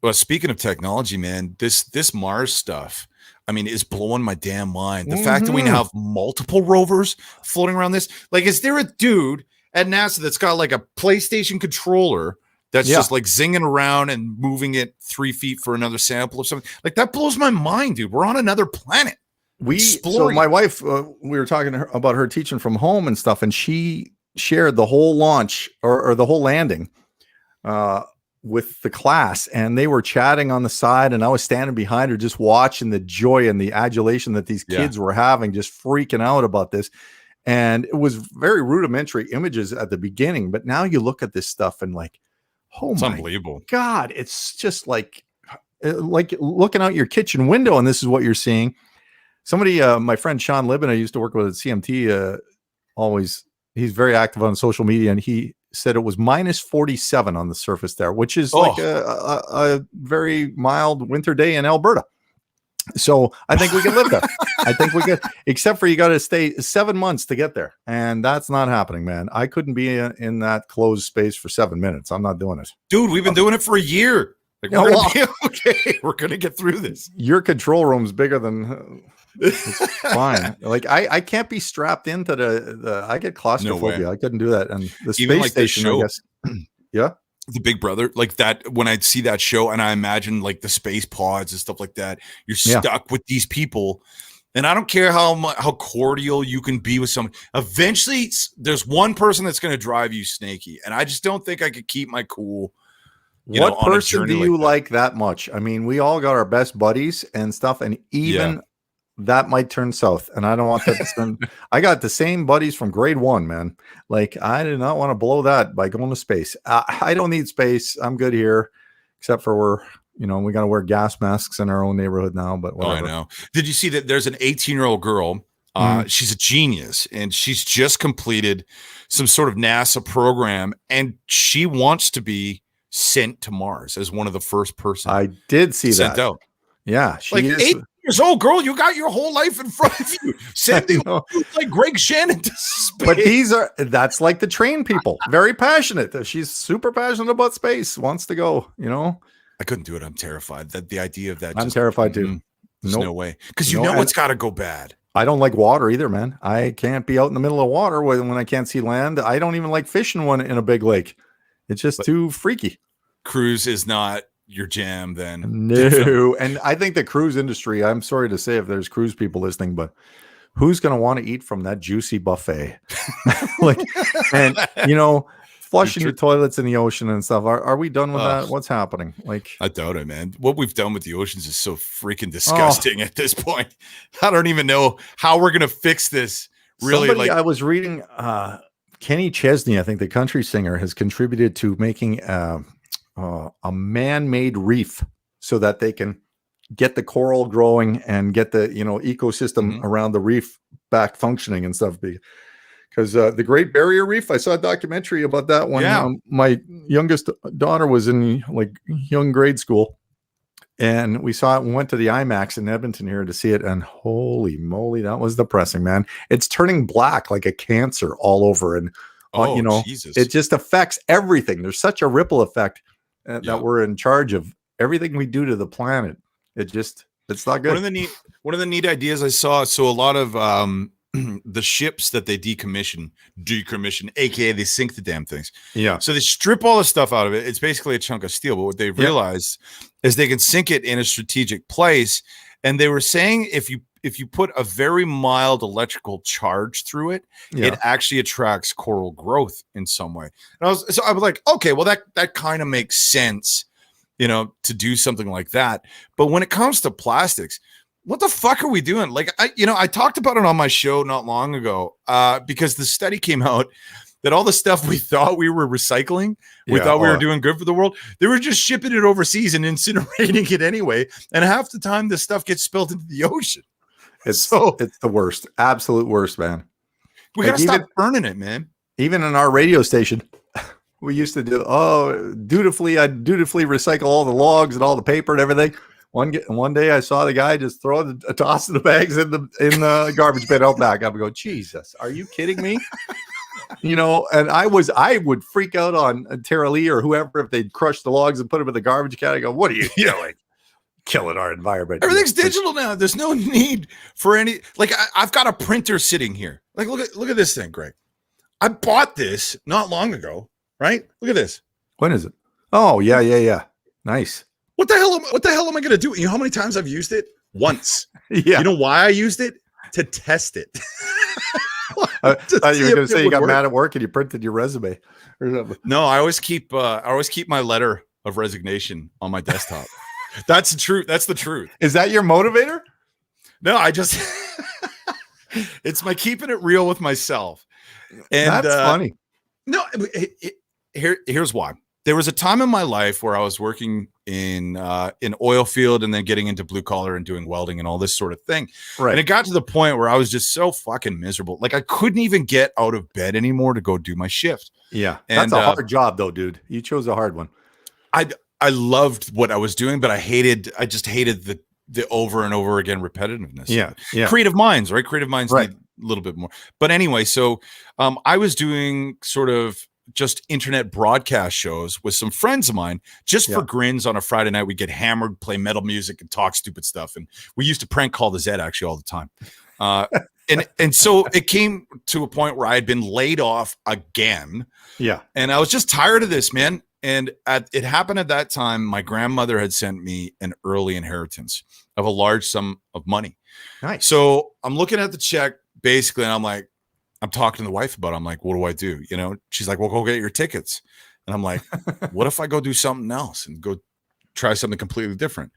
Well, speaking of technology, man, this Mars stuff, I mean, is blowing my damn mind. The fact that we now have multiple rovers floating around this. Like, is there a dude at NASA that's got like a PlayStation controller that's just like zinging around and moving it 3 feet for another sample or something? Like, that blows my mind, dude. We're on another planet. So my wife, we were talking to her about her teaching from home and stuff, and she shared the whole launch or the whole landing with the class, and they were chatting on the side, and I was standing behind her just watching the joy and the adulation that these kids were having, just freaking out about this. And it was very rudimentary images at the beginning, but now you look at this stuff and like, it's unbelievable. God, it's just like looking out your kitchen window, and this is what you're seeing. Somebody, my friend Sean Libben, I used to work with at CMT, he's very active on social media, and he said it was minus 47 on the surface there, which is like a very mild winter day in Alberta. So I think we can live there. I think we could, except for you got to stay 7 months to get there. And that's not happening, man. I couldn't be in that closed space for 7 minutes. I'm not doing it. Dude, we've been doing it for a year. Like, we're gonna be okay. We're going to get through this. Your control room's bigger than... It's fine. Like I can't be strapped into the I get claustrophobia. I couldn't do that. And the space station, I guess. Yeah. The Big Brother, like that, when I see that show and I imagine like the space pods and stuff like that, you're stuck with these people And I don't care how cordial you can be with someone. Eventually, there's one person that's going to drive you snaky, and I just don't think I could keep my cool. What person do you like that much? I mean, we all got our best buddies and stuff, and even that might turn south. And I don't want that to turn. I got the same buddies from grade 1, man. Like, I did not want to blow that by going to space. I don't need space. I'm good here, except for we got to wear gas masks in our own neighborhood now, but whatever. Oh, I know. Did you see that there's an 18-year-old girl? She's a genius, and she's just completed some sort of NASA program, and she wants to be sent to Mars as one of the first persons. I did see sent that. Out. Yeah. She like is 8 years old, girl. You got your whole life in front of you. Sending like Greg Shannon to space. But that's like the train people. Very passionate. She's super passionate about space, wants to go, I couldn't do it. I'm terrified. That the idea of that. I'm terrified too. There's no way. Because it's got to go bad. I don't like water either, man. I can't be out in the middle of water when I can't see land. I don't even like fishing in a big lake. It's just too freaky. Cruise is not your jam then. No. And I think the cruise industry, I'm sorry to say if there's cruise people listening, but who's going to want to eat from that juicy buffet? Flushing your toilets in the ocean and stuff. Are we done with that? What's happening? Like, I doubt it, man. What we've done with the oceans is so freaking disgusting at this point. I don't even know how we're going to fix this. Really, I was reading Kenny Chesney, I think the country singer, has contributed to making a man-made reef so that they can get the coral growing and get the ecosystem around the reef back functioning and stuff. Because the Great Barrier Reef, I saw a documentary about that one. Yeah. My youngest daughter was in young grade school, and we saw it and went to the IMAX in Edmonton here to see it. And holy moly, that was depressing, man. It's turning black like a cancer all over. And, Jesus. It just affects everything. There's such a ripple effect that we're in charge of everything we do to the planet. It's not good. One of the neat ideas I saw. So a lot of the ships that they decommission, aka they sink the damn things. Yeah. So they strip all the stuff out of it. It's basically a chunk of steel. But what they've realized is they can sink it in a strategic place. And they were saying if you put a very mild electrical charge through it, it actually attracts coral growth in some way. And I was like, okay, well that kind of makes sense, to do something like that. But when it comes to plastics, what the fuck are we doing? Like, I talked about it on my show not long ago because the study came out that all the stuff we thought we were recycling, we thought we were doing good for the world, they were just shipping it overseas and incinerating it anyway. And half the time this stuff gets spilled into the ocean. It's the worst, absolute worst, man. We got to stop burning it, man. Even in our radio station, we used to dutifully recycle all the logs and all the paper and everything. One day I saw the guy just throw a toss of the bags in the garbage bin out back. I would go, Jesus, are you kidding me? And I would freak out on Tara Lee or whoever if they'd crush the logs and put them in the garbage can. I go, what are you doing? Killing our environment. Everything's digital now. There's no need for any. Like I've got a printer sitting here. Like look at this thing, Greg. I bought this not long ago. Right? Look at this. When is it? Oh yeah. Nice. What the hell am I going to do? You know how many times I've used it? Once. Yeah. You know why I used it? To test it. I thought you were going to say you got mad at work and you printed your resume or something. No, I always keep my letter of resignation on my desktop. That's the truth. That's the truth. Is that your motivator? No, I just it's my keeping it real with myself. And that's funny. No, here's why. There was a time in my life where I was working in oil field and then getting into blue collar and doing welding and all this sort of thing. Right. And it got to the point where I was just so fucking miserable. Like I couldn't even get out of bed anymore to go do my shift. Yeah. That's a hard job though, dude. You chose a hard one. I loved what I was doing, but I just hated the over and over again repetitiveness. Yeah. Creative minds, right? Creative minds need a little bit more. But anyway, so I was doing sort of just internet broadcast shows with some friends of mine just for grins on a Friday night. We get hammered, play metal music and talk stupid stuff. And we used to prank call the Zed actually all the time. And so it came to a point where I had been laid off again. Yeah. And I was just tired of this, man. And it happened at that time. My grandmother had sent me an early inheritance of a large sum of money. Nice. So I'm looking at the check basically, and I'm talking to the wife about it. I'm like, what do I do? You know, she's like, well, go get your tickets. And I'm like, what if I go do something else and go try something completely different?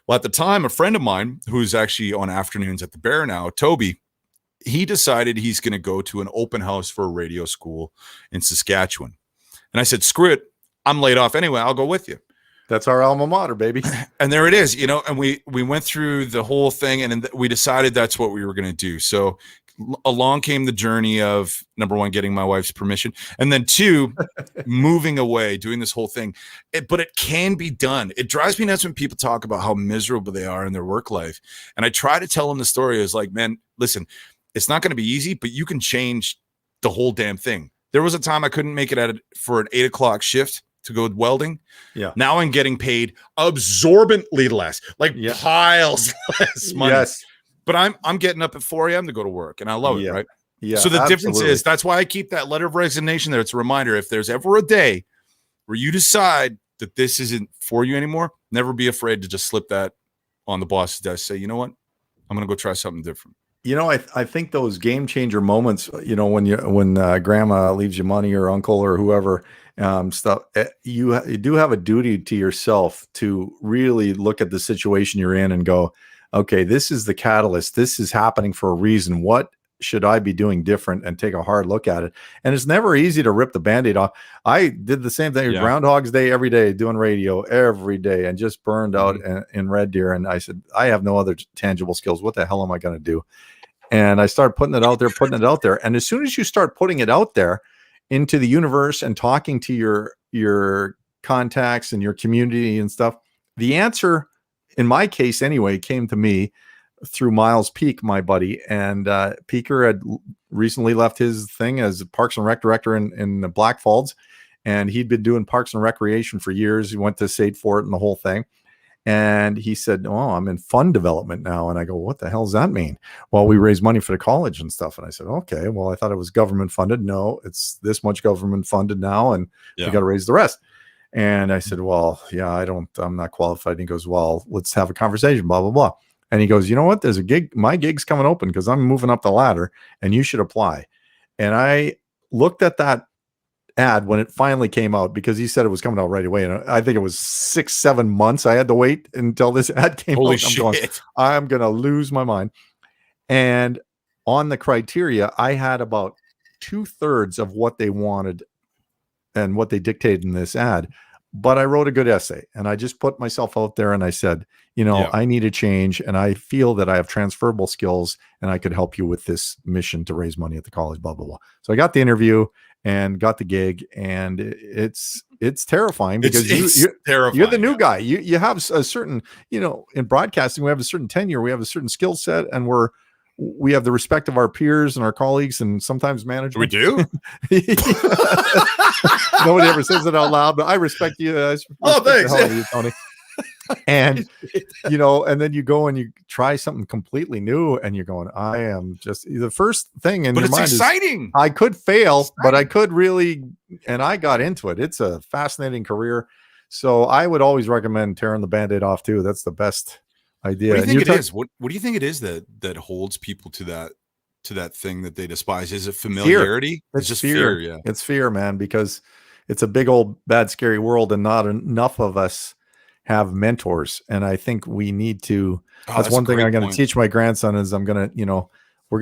Well, at the time, a friend of mine who's actually on afternoons at the Bear now, Toby, he decided he's going to go to an open house for a radio school in Saskatchewan. And I said, screw it. I'm laid off anyway. I'll go with you. That's our alma mater, baby. And there it is, you know, and we went through the whole thing, and we decided that's what we were going to do. So along came the journey of, number one, getting my wife's permission, and then two, moving away, doing this whole thing. But it can be done. It drives me nuts when people talk about how miserable they are in their work life. And I try to tell them the story is like, man, listen, it's not going to be easy, but you can change the whole damn thing. There was a time I couldn't make it for an 8 o'clock shift to go welding. Yeah. Now I'm getting paid absorbently less, like piles less money. Yes. But I'm getting up at 4 a.m. to go to work, and I love it, right? Yeah. So the difference is, that's why I keep that letter of resignation there. It's a reminder. If there's ever a day where you decide that this isn't for you anymore, never be afraid to just slip that on the boss's desk. Say, you know what? I'm going to go try something different. You know, I think those game changer moments, you know, when grandma leaves you money, or uncle or whoever, stuff, you do have a duty to yourself to really look at the situation you're in and go, okay, this is the catalyst. This is happening for a reason. What should I be doing different? And take a hard look at it. And it's never easy to rip the Band-Aid off. I did the same thing, Groundhog's Day every day, doing radio every day, and just burned out in Red Deer. And I said, I have no other tangible skills. What the hell am I going to do? And I started putting it out there. And as soon as you start putting it out there into the universe and talking to your contacts and your community and stuff, the answer, in my case anyway, came to me through Miles Peak, my buddy. And Peaker had recently left his thing as Parks and Rec director in the Black Falls. And he'd been doing Parks and Recreation for years. He went to State Fort and the whole thing. And he said, oh, I'm in fund development now. And I go, what the hell does that mean? Well, we raise money for the college and stuff. And I said, okay, well, I thought it was government funded. No, it's this much government funded now, and we got to raise the rest. And I said, well, yeah, I'm not qualified. And he goes, well, let's have a conversation, blah, blah, blah. And he goes, you know what? There's a gig. My gig's coming open because I'm moving up the ladder, and you should apply. And I looked at that ad when it finally came out, because he said it was coming out right away, and I think it was 6-7 months I had to wait until this ad came Holy out. shit. I'm gonna lose my mind. And on the criteria, I had about 2/3 of what they wanted and what they dictated in this ad, but I wrote a good essay, and I just put myself out there, and I said, you know, I need a change, and I feel that I have transferable skills, and I could help you with this mission to raise money at the college, blah, blah, blah. So I got the interview and got the gig, and it's terrifying, because you're terrifying. You're the new guy. You have a certain, you know, in broadcasting, we have a certain tenure, we have a certain skill set, and we have the respect of our peers and our colleagues, and sometimes management. We do. Nobody ever says it out loud, but I respect you. Thanks, you, Tony. And you know, and then you go and you try something completely new, and you're going, I am just, the first thing in your mind exciting. Is, I could fail, but I could really, and I got into it. It's a fascinating career. So I would always recommend tearing the Band-Aid off too. That's the best idea. What do you think it is? What do you think it is that holds people to that thing that they despise? Is it familiarity? It's just fear. Yeah, it's fear, man, because it's a big old bad scary world, and not enough of us have mentors. And I think we need to, that's one thing I'm going to teach my grandson is we're going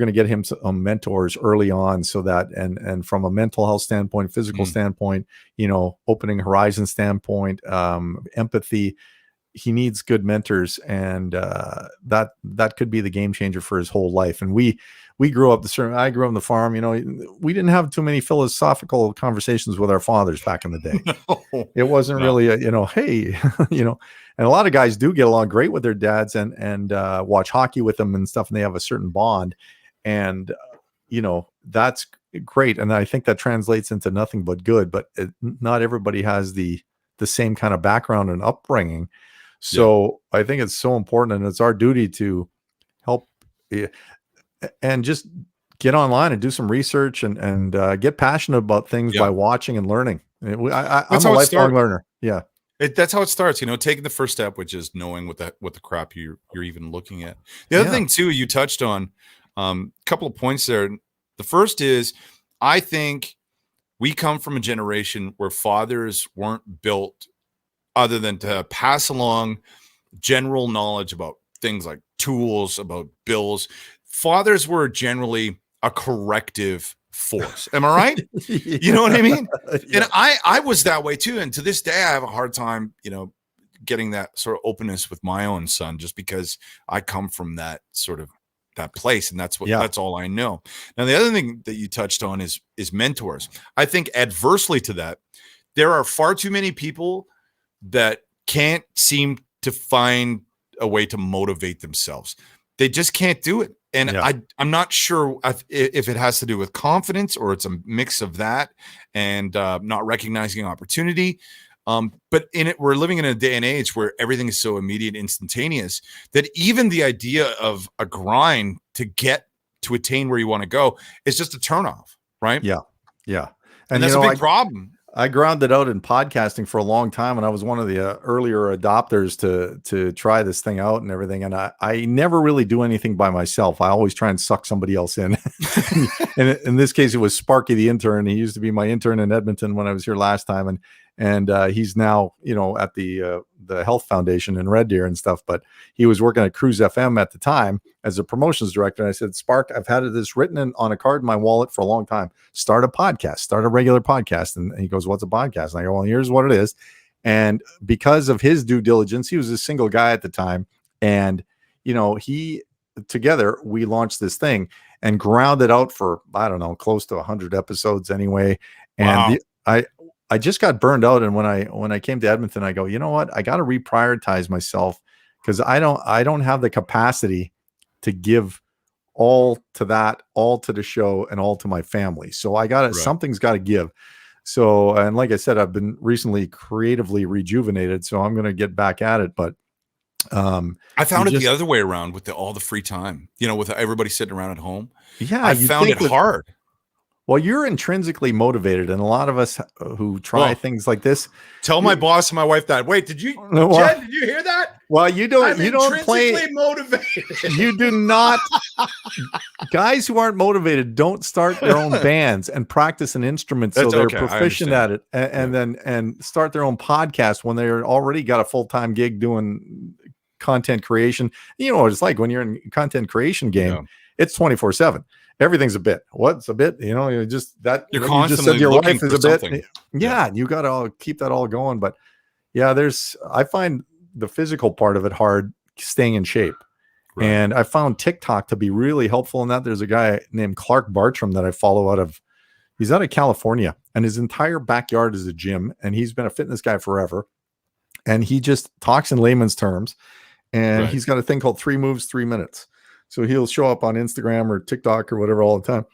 to get him some mentors early on, so that, and from a mental health standpoint, physical standpoint, you know, opening horizon standpoint, empathy, he needs good mentors. And that could be the game changer for his whole life. And we grew up I grew up on the farm, you know, we didn't have too many philosophical conversations with our fathers back in the day. No, it wasn't really you know, hey, you know, and a lot of guys do get along great with their dads and watch hockey with them and stuff, and they have a certain bond, and you know, that's great. And I think that translates into nothing but good, but not everybody has the same kind of background and upbringing. So I think it's so important, and it's our duty to help and just get online and do some research and get passionate about things by watching and learning. I'm That's a how it lifelong started. learner. Yeah. That's how it starts, taking the first step, which is knowing what the crap you're even looking at. The other thing too, you touched on a couple of points there. The first is, I think we come from a generation where fathers weren't built other than to pass along general knowledge about things like tools, about bills. Fathers were generally a corrective force. Am I right? You know what I mean? Yeah. And I was that way too. And to this day, I have a hard time, getting that sort of openness with my own son, just because I come from that sort of that place. And that's all I know. Now, the other thing that you touched on is mentors. I think adversely to that, there are far too many people that can't seem to find a way to motivate themselves. They just can't do it. And I'm not sure if it has to do with confidence or it's a mix of that and not recognizing opportunity. But we're living in a day and age where everything is so immediate, instantaneous, that even the idea of a grind to attain where you want to go is just a turnoff, right? Yeah. Yeah. And that's a big problem. I grounded out in podcasting for a long time, and I was one of the earlier adopters to try this thing out and everything. And I never really do anything by myself. I always try and suck somebody else in. And in this case, it was Sparky, the intern. He used to be my intern in Edmonton when I was here last time, and he's now at the Health Foundation in Red Deer and stuff. But he was working at Cruise FM at the time as a promotions director. And I said, Spark, I've had this written on a card in my wallet for a long time. Start a podcast, start a regular podcast. And he goes, what's a podcast? And I go, well, here's what it is. And because of his due diligence, he was a single guy at the time. And, together we launched this thing and ground it out for, I don't know, close to 100 episodes anyway. And I just got burned out. And when I came to Edmonton, I go, you know what? I got to reprioritize myself, because I don't have the capacity to give all to the show and all to my family. So something's got to give. So, and like I said, I've been recently creatively rejuvenated, so I'm going to get back at it. But I found it the other way around with all the free time, with everybody sitting around at home. Yeah. I found it hard. Well, you're intrinsically motivated, and a lot of us who try things like this. Tell my boss and my wife that. Wait, Jen, did you hear that? Well, you don't play motivated. You do not. Guys who aren't motivated don't start their own bands and practice an instrument so they're proficient at it, and start their own podcast when they're already got a full-time gig doing content creation. You know what it's like when you're in content creation game. It's 24/7. Everything's a bit. What's a bit? You just said your life is a bit. Yeah, you got to keep that all going. But yeah, I find the physical part of it hard, staying in shape. Right. And I found TikTok to be really helpful in that. There's a guy named Clark Bartram that I follow he's out of California, and his entire backyard is a gym, and he's been a fitness guy forever. And he just talks in layman's terms, and he's got a thing called 3 moves, 3 minutes. So he'll show up on Instagram or TikTok or whatever all the time.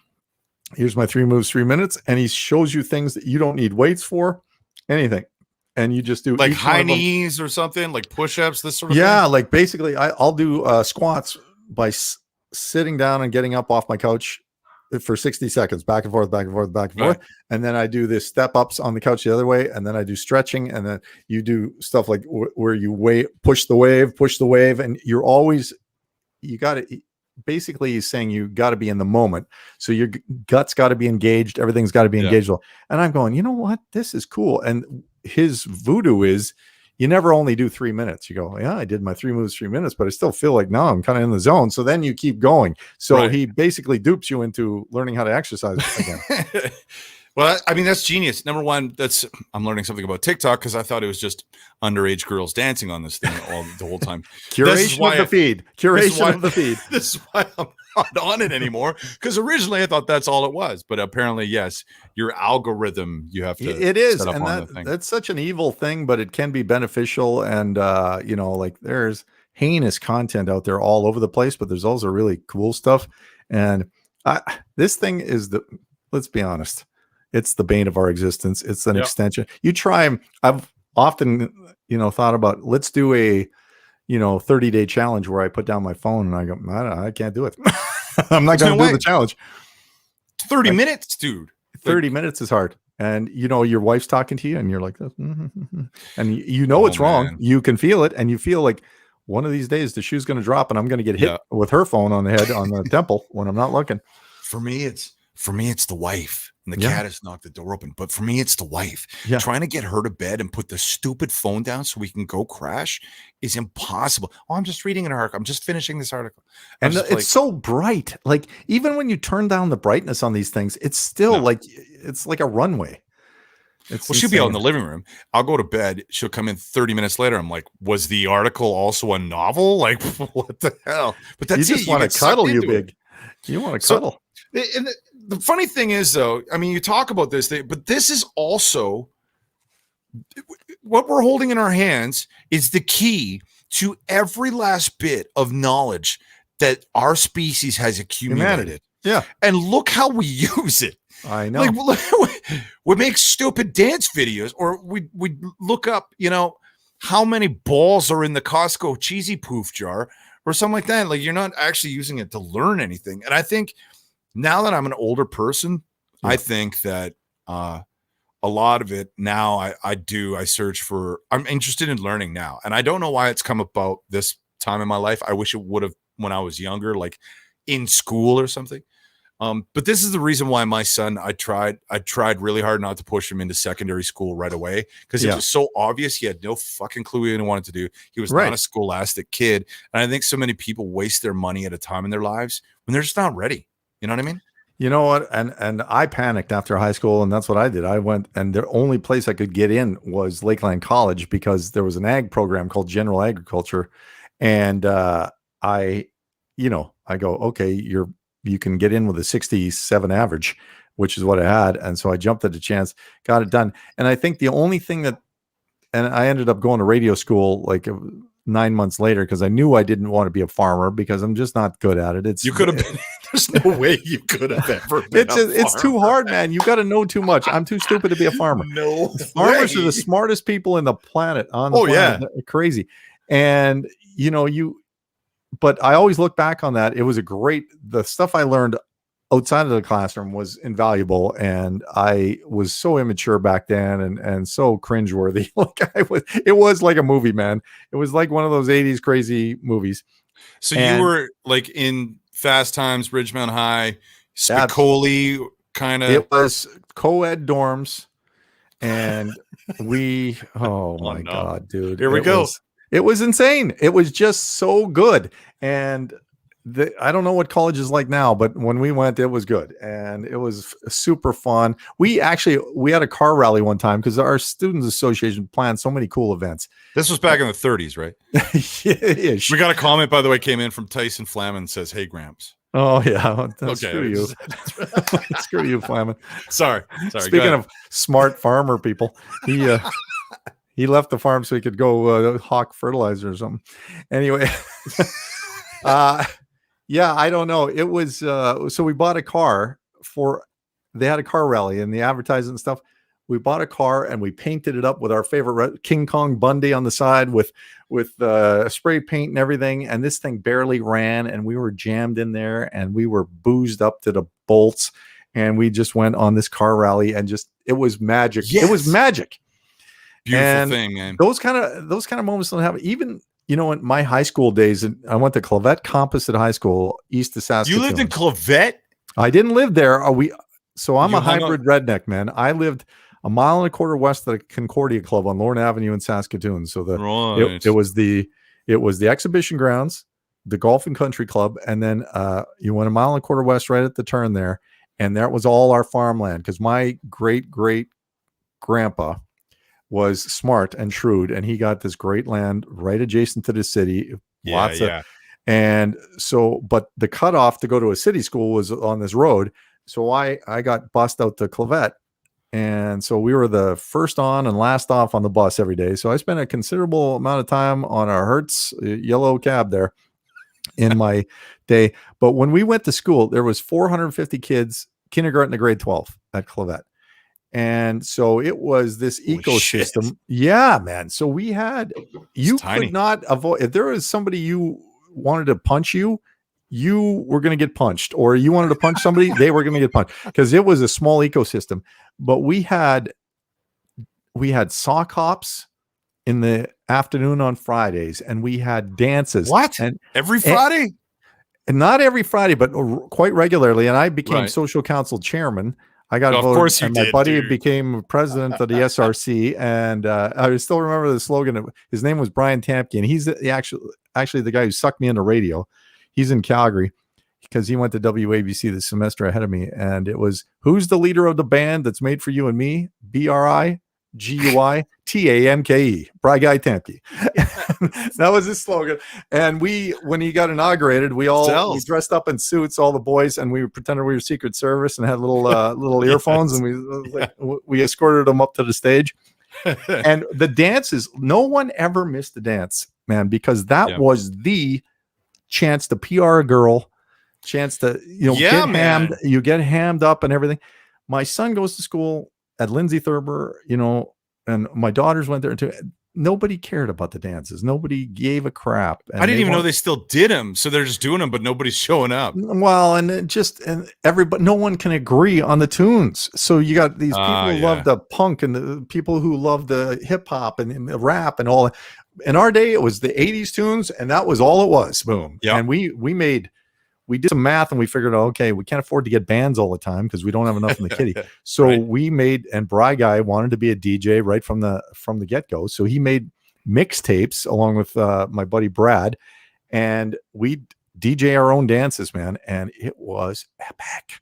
Here's my 3 moves, 3 minutes. And he shows you things that you don't need weights for, anything. And you just do like high knees or something, like push-ups, this sort of thing. Yeah, like basically I'll do squats by sitting down and getting up off my couch for 60 seconds, back and forth, back and forth, back and forth. And then I do this step ups on the couch the other way. And then I do stretching. And then you do stuff like where you push the wave. And you got to, basically he's saying you got to be in the moment. So your guts got to be engaged. Everything's got to be engaged. And I'm going, you know what? This is cool. And his voodoo is you never only do 3 minutes. You go, yeah, I did my 3 moves, 3 minutes, but I still feel like, no, I'm kind of in the zone. So then you keep going. So he basically dupes you into learning how to exercise again. Well, I mean, that's genius. Number one, I'm learning something about TikTok because I thought it was just underage girls dancing on this thing the whole time. Curation of the feed. This is why I'm not on it anymore, because originally I thought that's all it was. But apparently, yes, your algorithm, you have to It is. set up and on the thing. That's such an evil thing, but it can be beneficial. And, like there's heinous content out there all over the place, but there's also really cool stuff. And this thing is let's be honest, it's the bane of our existence. It's an extension. You try. I've often, thought about, let's do a, 30-day challenge where I put down my phone and I go, I can't do it. I'm not going to do the challenge. 30 minutes, dude. 30 minutes is hard. and your wife's talking to you and you're like this, and it's wrong. Man. You can feel it, and you feel like one of these days the shoe's going to drop and I'm going to get hit with her phone on the head on the temple when I'm not looking. For me it's the wife, and the cat has knocked the door open, but for me it's the wife. Trying to get her to bed and put the stupid phone down so we can go crash is impossible. I'm just reading an article, I'm just finishing this article, and it's so bright. Like, even when you turn down the brightness on these things, it's still like it's like a runway. She'll be out in the living room. I'll go to bed. She'll come in 30 minutes later. I'm like, was the article also a novel? Like, what the hell? But that's you just want to cuddle, you big. You want to cuddle. And the funny thing is, though, I mean, you talk about this thing, but this is also what we're holding in our hands is the key to every last bit of knowledge that our species has accumulated. Yeah. And look how we use it. I know. Like, we make stupid dance videos, or we look up, how many balls are in the Costco cheesy poof jar or something like that. Like, you're not actually using it to learn anything. And I think now that I'm an older person, I think that a lot of it now I search for, I'm interested in learning now. And I don't know why it's come about this time in my life. I wish it would have when I was younger, like in school or something. But this is the reason why my son, I tried really hard not to push him into secondary school right away, because it was so obvious he had no fucking clue what he wanted to do. He was not a scholastic kid. And I think so many people waste their money at a time in their lives when they're just not ready. You know what I mean? You know what? And I panicked after high school, and that's what I did. I went, and the only place I could get in was Lakeland College, because there was an ag program called General Agriculture. And I go, okay, you can get in with a 67 average, which is what I had. And so I jumped at the chance, got it done. And I think the only thing and I ended up going to radio school like 9 months later, because I knew I didn't want to be a farmer because I'm just not good at it. You could have been, there's no way you could have ever been. It's too hard, man. You got to know too much. I'm too stupid to be a farmer. No, farmers are the smartest people in the planet. Planet. They're crazy. And but I always look back on that. It was the stuff I learned outside of the classroom was invaluable. And I was so immature back then and so cringeworthy. It was like a movie, man. It was like one of those 80s crazy movies. So you were like in Fast Times, Ridgemont High, Spicoli kind of. It was co-ed dorms. And God, dude. Here we go. It was insane. It was just so good. And I don't know what college is like now, but when we went, it was good. And it was super fun. We had a car rally one time because our Students Association planned so many cool events. This was back in the 30s, right? Yeah. We got a comment, by the way, came in from Tyson Flamin, says, "Hey, Gramps." Oh, yeah. Okay. Screw you. Screw you, Flamin. Sorry. Speaking of smart farmer people, he left the farm so he could go hawk fertilizer or something. Anyway, I don't know. It was so we bought a car they had a car rally and the advertising and stuff. We bought a car and we painted it up with our favorite King Kong Bundy on the side with spray paint and everything. And this thing barely ran, and we were jammed in there and we were boozed up to the bolts. And we just went on this car rally and it was magic. Yes. It was magic. Beautiful thing, man. Those kind of moments don't happen. Even in my high school days, and I went to Clavette Composite High School, east of Saskatoon. You lived in Clavette? I didn't live there. So I'm a hybrid redneck, man. I lived a mile and a quarter west of the Concordia Club on Lorne Avenue in Saskatoon. So it was the exhibition grounds, the Golf and Country Club, and then you went a mile and a quarter west right at the turn there, and that was all our farmland, because my great grandpa was smart and shrewd, and he got this great land right adjacent to the city. And so, but the cutoff to go to a city school was on this road. So I got bussed out to Clavette. And so we were the first on and last off on the bus every day. So I spent a considerable amount of time on a Hertz yellow cab there in my day. But when we went to school, there was 450 kids, kindergarten to grade 12 at Clavette. And so it was this ecosystem. Shit. Yeah, man. So you could not avoid, if there was somebody you wanted to punch you, you were going to get punched, or you wanted to punch somebody, they were going to get punched, because it was a small ecosystem. But we had sock hops in the afternoon on Fridays, and we had dances. What? And every Friday? And not every Friday, but quite regularly. And I became Right. social council chairman. I got Of voted, course you and my did, buddy dude. became president of the SRC. And I still remember the slogan. His name was Brian Tampke, and he's actually the guy who sucked me into radio. He's in Calgary because he went to WABC the semester ahead of me. And it was, who's the leader of the band that's made for you and me? BRIGUITAMKE. Bry Guy Tampke. That was his slogan. And when he got inaugurated, we dressed up in suits, all the boys, and we pretended we were Secret Service and had little earphones, and we escorted them up to the stage. And the dances, no one ever missed the dance, man, because that was the chance to PR a girl, chance to get hammed. You get hammed up and everything. My son goes to school at Lindsay Thurber, and my daughters went there too. Nobody cared about the dances. Nobody gave a crap. And I didn't even know they still did them. So they're just doing them, but nobody's showing up. Well, and everybody, no one can agree on the tunes. So you got these people who love the punk, and the people who love the hip hop and the rap and all. In our day, it was the 80s tunes, and that was all it was. Boom. Yeah. And we did some math, and we figured, okay, we can't afford to get bands all the time because we don't have enough in the kitty. So we made, and Bry Guy wanted to be a DJ right from the get-go. So he made mixtapes along with my buddy Brad, and we DJ our own dances, man. And it was epic.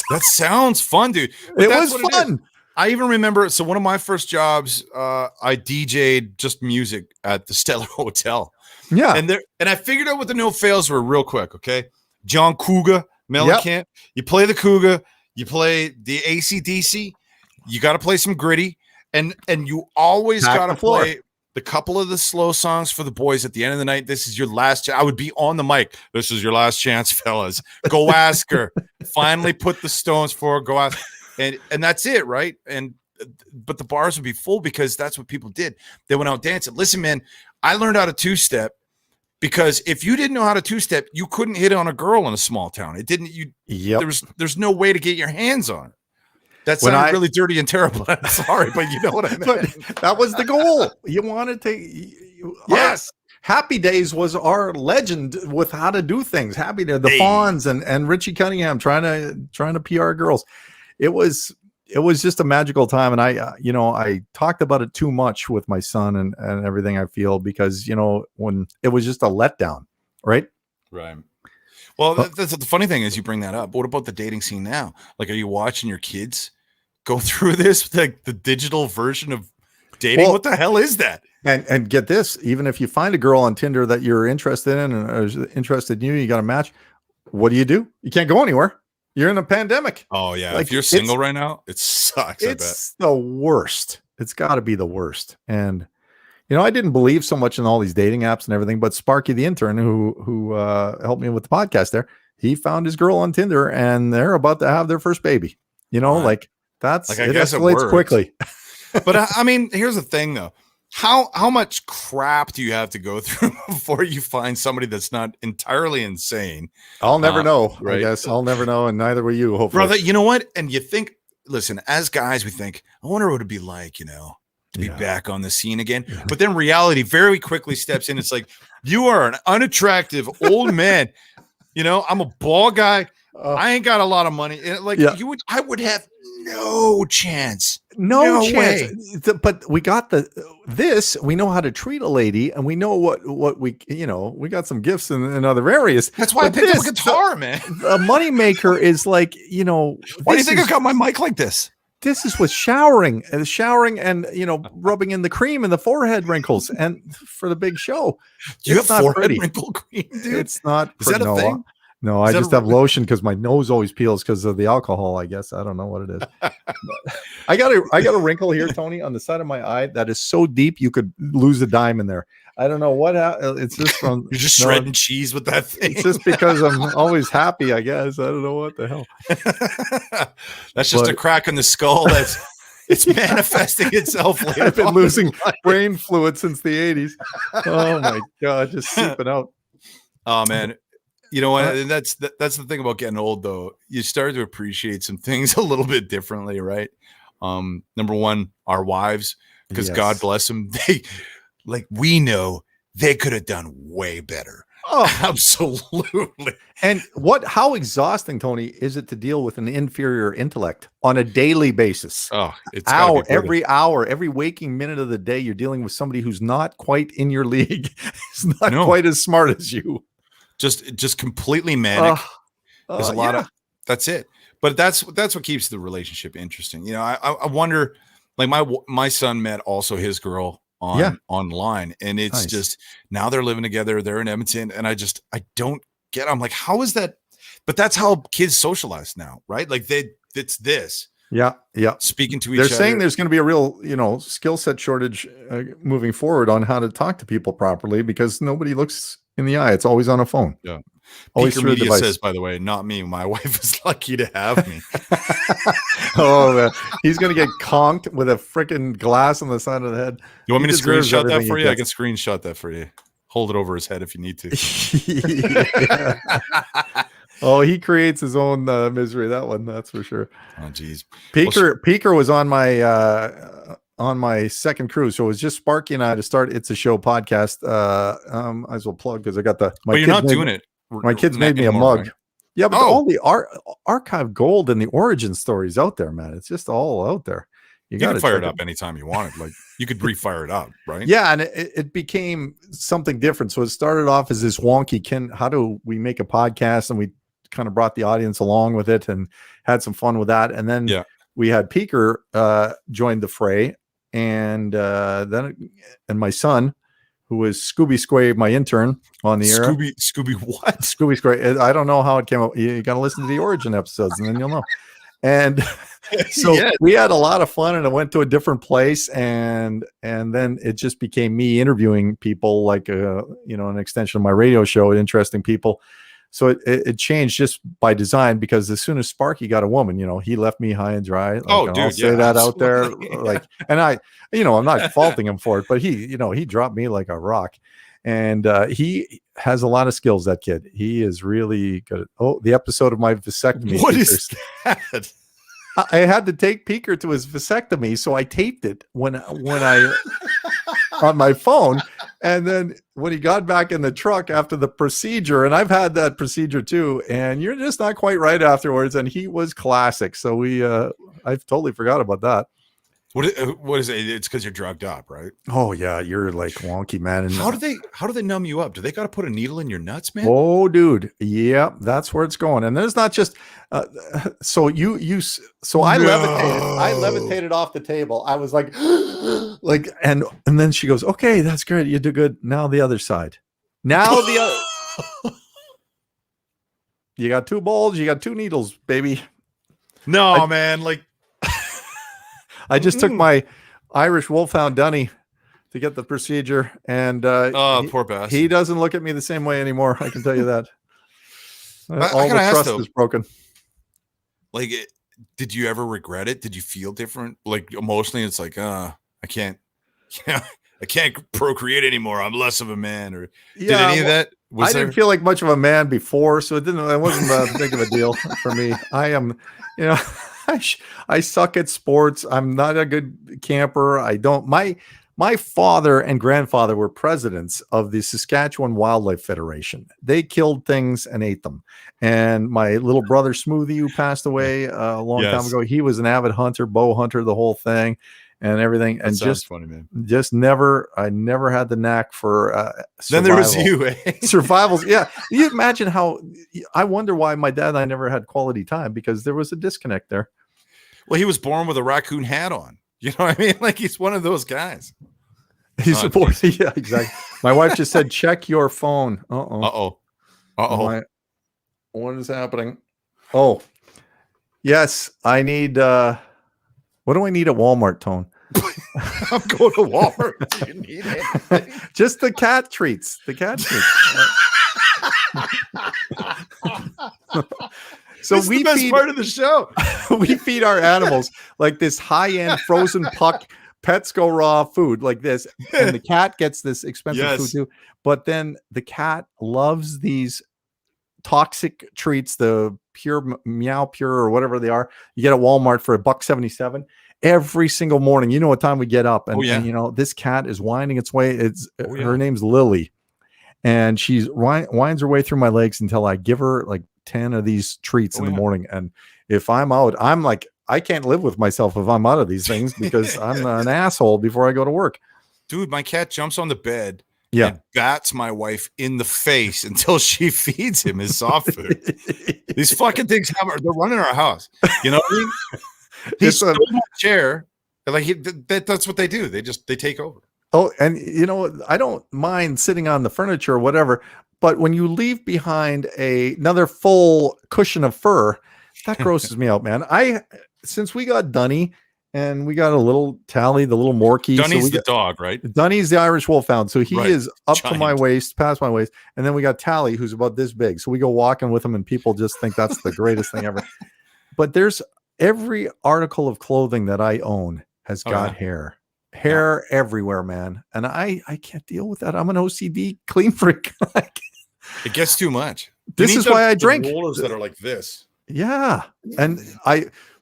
That sounds fun, dude. But it was fun. I even remember, so one of my first jobs, I DJ'd just music at the Stellar Hotel. Yeah. And I figured out what the no fails were real quick, okay? John Cougar, Mellencamp. You play the Cougar, you play the AC/DC, you got to play some Gritty, and you always got to play the couple of the slow songs for the boys at the end of the night. This is your last chance. I would be on the mic. This is your last chance, fellas. Go ask her. Finally put the Stones for her. Go ask. And that's it, right? But the bars would be full because that's what people did. They went out dancing. Listen, man, I learned how to two-step because if you didn't know how to two-step, you couldn't hit on a girl in a small town. It didn't. There's no way to get your hands on her. That sounded really dirty and terrible. I'm sorry, but you know what I meant. But that was the goal. You wanted to. Yes. Happy Days was our legend with how to do things. Happy Days, the Fonz and Richie Cunningham trying to PR girls. It was just a magical time. And I talked about it too much with my son and everything, I feel, because, when it was just a letdown, right? Right. Well, that's the funny thing is you bring that up. But what about the dating scene now? Like, are you watching your kids go through this, like the digital version of dating? What the hell is that? And get this, even if you find a girl on Tinder that you're interested in and is interested in you got a match. What do? You can't go anywhere. You're in a pandemic. Oh yeah. Like, if you're single right now, it sucks. It's the worst. It's got to be the worst. And I didn't believe so much in all these dating apps and everything, but Sparky the intern who helped me with the podcast there, he found his girl on Tinder and they're about to have their first baby. Like that's like, I it guess escalates quickly. But I mean, here's the thing though. How much crap do you have to go through before you find somebody that's not entirely insane? I'll never know. Right? I guess I'll never know, and neither will you, hopefully. Brother, you know what? And you think, listen, as guys, we think, I wonder what it'd be like, to be back on the scene again. But then reality very quickly steps in. It's like, you are an unattractive old man. I'm a bald guy. I ain't got a lot of money. I would have no chance. No chance. Way. But we got we know how to treat a lady, and we know what we we got some gifts in other areas. That's why I picked up a guitar, man. A moneymaker is like, why do you think I got my mic like this? This is with showering and rubbing in the cream and the forehead wrinkles and for the big show. You have forehead wrinkle cream, dude? It's not. Is that a thing? No, I just have lotion because my nose always peels because of the alcohol. I guess I don't know what it is. I got a wrinkle here, Tony, on the side of my eye that is so deep you could lose a dime in there. I don't know what. It's just from you're just shredding cheese with that thing. It's just because I'm always happy. I guess I don't know what the hell. That's just a crack in the skull. It's manifesting itself later. I've been losing brain fluid since the 80s. Oh my god, just seeping out. Oh man. You know what? And that's the thing about getting old, though. You start to appreciate some things a little bit differently, right? Number one, our wives, because God bless them, we know they could have done way better. Oh, absolutely. And how exhausting, Tony, is it to deal with an inferior intellect on a daily basis? Oh, it's every hour, every waking minute of the day, you're dealing with somebody who's not quite in your league. Is not quite as smart as you. Just completely manic. There's a lot of that's it. But that's what keeps the relationship interesting. You know, I wonder, like my son met also his girl online, and it's just now they're living together. They're in Edmonton, and I don't get. I'm like, how is that? But that's how kids socialize now, right? Like it's this. Yeah. Speaking to each other. They're saying there's going to be a real, skill set shortage moving forward on how to talk to people properly because nobody looks in the eye. It's always on a phone. Yeah. Always Peaker Media says, by the way, not me. My wife is lucky to have me. He's going to get conked with a freaking glass on the side of the head. You want me to screenshot that for you? I can screenshot that for you. Hold it over his head if you need to. Oh, he creates his own misery. That one, that's for sure. Oh, geez. Peaker was on my second cruise, so it was just Sparky and I to start It's a Show podcast. I as well plug because I got but you're not doing it. My kids made me a mug. Right? Yeah, but all the archive gold and the origin stories out there, man. It's just all out there. You can fire it up anytime you wanted. Like you could refire it up, right? Yeah, and it became something different. So it started off as this wonky, how do we make a podcast? And we kind of brought the audience along with it and had some fun with that. And then we had Peaker join the fray, and my son, who was Scooby Squay, my intern on the air. Scooby what? Scooby Squay. I don't know how it came up. You got to listen to the origin episodes, and then you'll know. And so we had a lot of fun, and it went to a different place, and then it just became me interviewing people, like an extension of my radio show, interesting people. So it changed just by design, because as soon as Sparky got a woman, he left me high and dry. I'll say that out there. And I'm not faulting him for it, but he dropped me like a rock, and he has a lot of skills. That kid, he is really good. The episode of my vasectomy. What is that? I had to take Peaker to his vasectomy, so I taped it when I on my phone. And then when he got back in the truck after the procedure, and I've had that procedure too, and you're just not quite right afterwards. And he was classic. So I totally forgot about that. What is it? It's because you're drugged up, right? Oh yeah, you're like wonky, man. And how do they numb you up? Do they got to put a needle in your nuts, man? Oh, dude, yeah, that's where it's going. And there's not just so I levitated off the table. I was like, and then she goes, "Okay, that's great. You do good. Now the other side. Now the other. You got 2 balls. You got 2 needles, baby. No, man, like." I just took my Irish Wolfhound Dunny to get the procedure, and poor bastard. He doesn't look at me the same way anymore. I can tell you that. All the trust is broken. Like, did you ever regret it? Did you feel different? Like emotionally, it's like, I can't procreate anymore. I'm less of a man. Or did any of that? I didn't feel like much of a man before, so it wasn't that big of a deal for me. I am, I suck at sports. I'm not a good camper. My father and grandfather were presidents of the Saskatchewan Wildlife Federation. They killed things and ate them. And my little brother Smoothie, who passed away a long time ago, he was an avid hunter, bow hunter, the whole thing and everything. And just funny, man. I never had the knack for survival. Then there was you, survivals. Yeah. You imagine I wonder why my dad and I never had quality time, because there was a disconnect there. Well, he was born with a raccoon hat on. You know what I mean? Like, he's one of those guys. He's yeah, exactly. My wife just said, check your phone. Uh-oh. What is happening? Oh, yes. I need, what do I need at Walmart, Tone? I'm going to Walmart. Do you need anything? Just the cat treats. So this is the best part of the show. We feed our animals like this high-end frozen puck, Pets Go Raw food like this, and the cat gets this expensive food too. But then the cat loves these toxic treats, the pure meow pure or whatever they are, you get at Walmart for $1.77 every single morning. You know what time we get up, and, and you know, this cat is winding its way. Her name's Lily, and she's winds her way through my legs until I give her like 10 of these treats in the morning. And if I'm out, I'm like, I can't live with myself if I'm out of these things because I'm an asshole before I go to work. Dude, my cat jumps on the bed and bats my wife in the face until she feeds him his soft food. These fucking things they're running our house. You know what I mean? He stole my chair. Like that's what they do. They take over. Oh, and you know, I don't mind sitting on the furniture or whatever, but when you leave behind another full cushion of fur, that grosses me out, man. Since we got Dunny and we got a little Tally, the little Morkie. Dunny's the dog, right? Dunny's the Irish Wolfhound. So he is up to my waist, past my waist. And then we got Tally, who's about this big. So we go walking with him and people just think that's the greatest thing ever. But there's every article of clothing that I own has got hair everywhere, man. And I can't deal with that. I'm an OCD clean freak. It gets too much. This is why I drink. Rollers that are like this. Yeah. And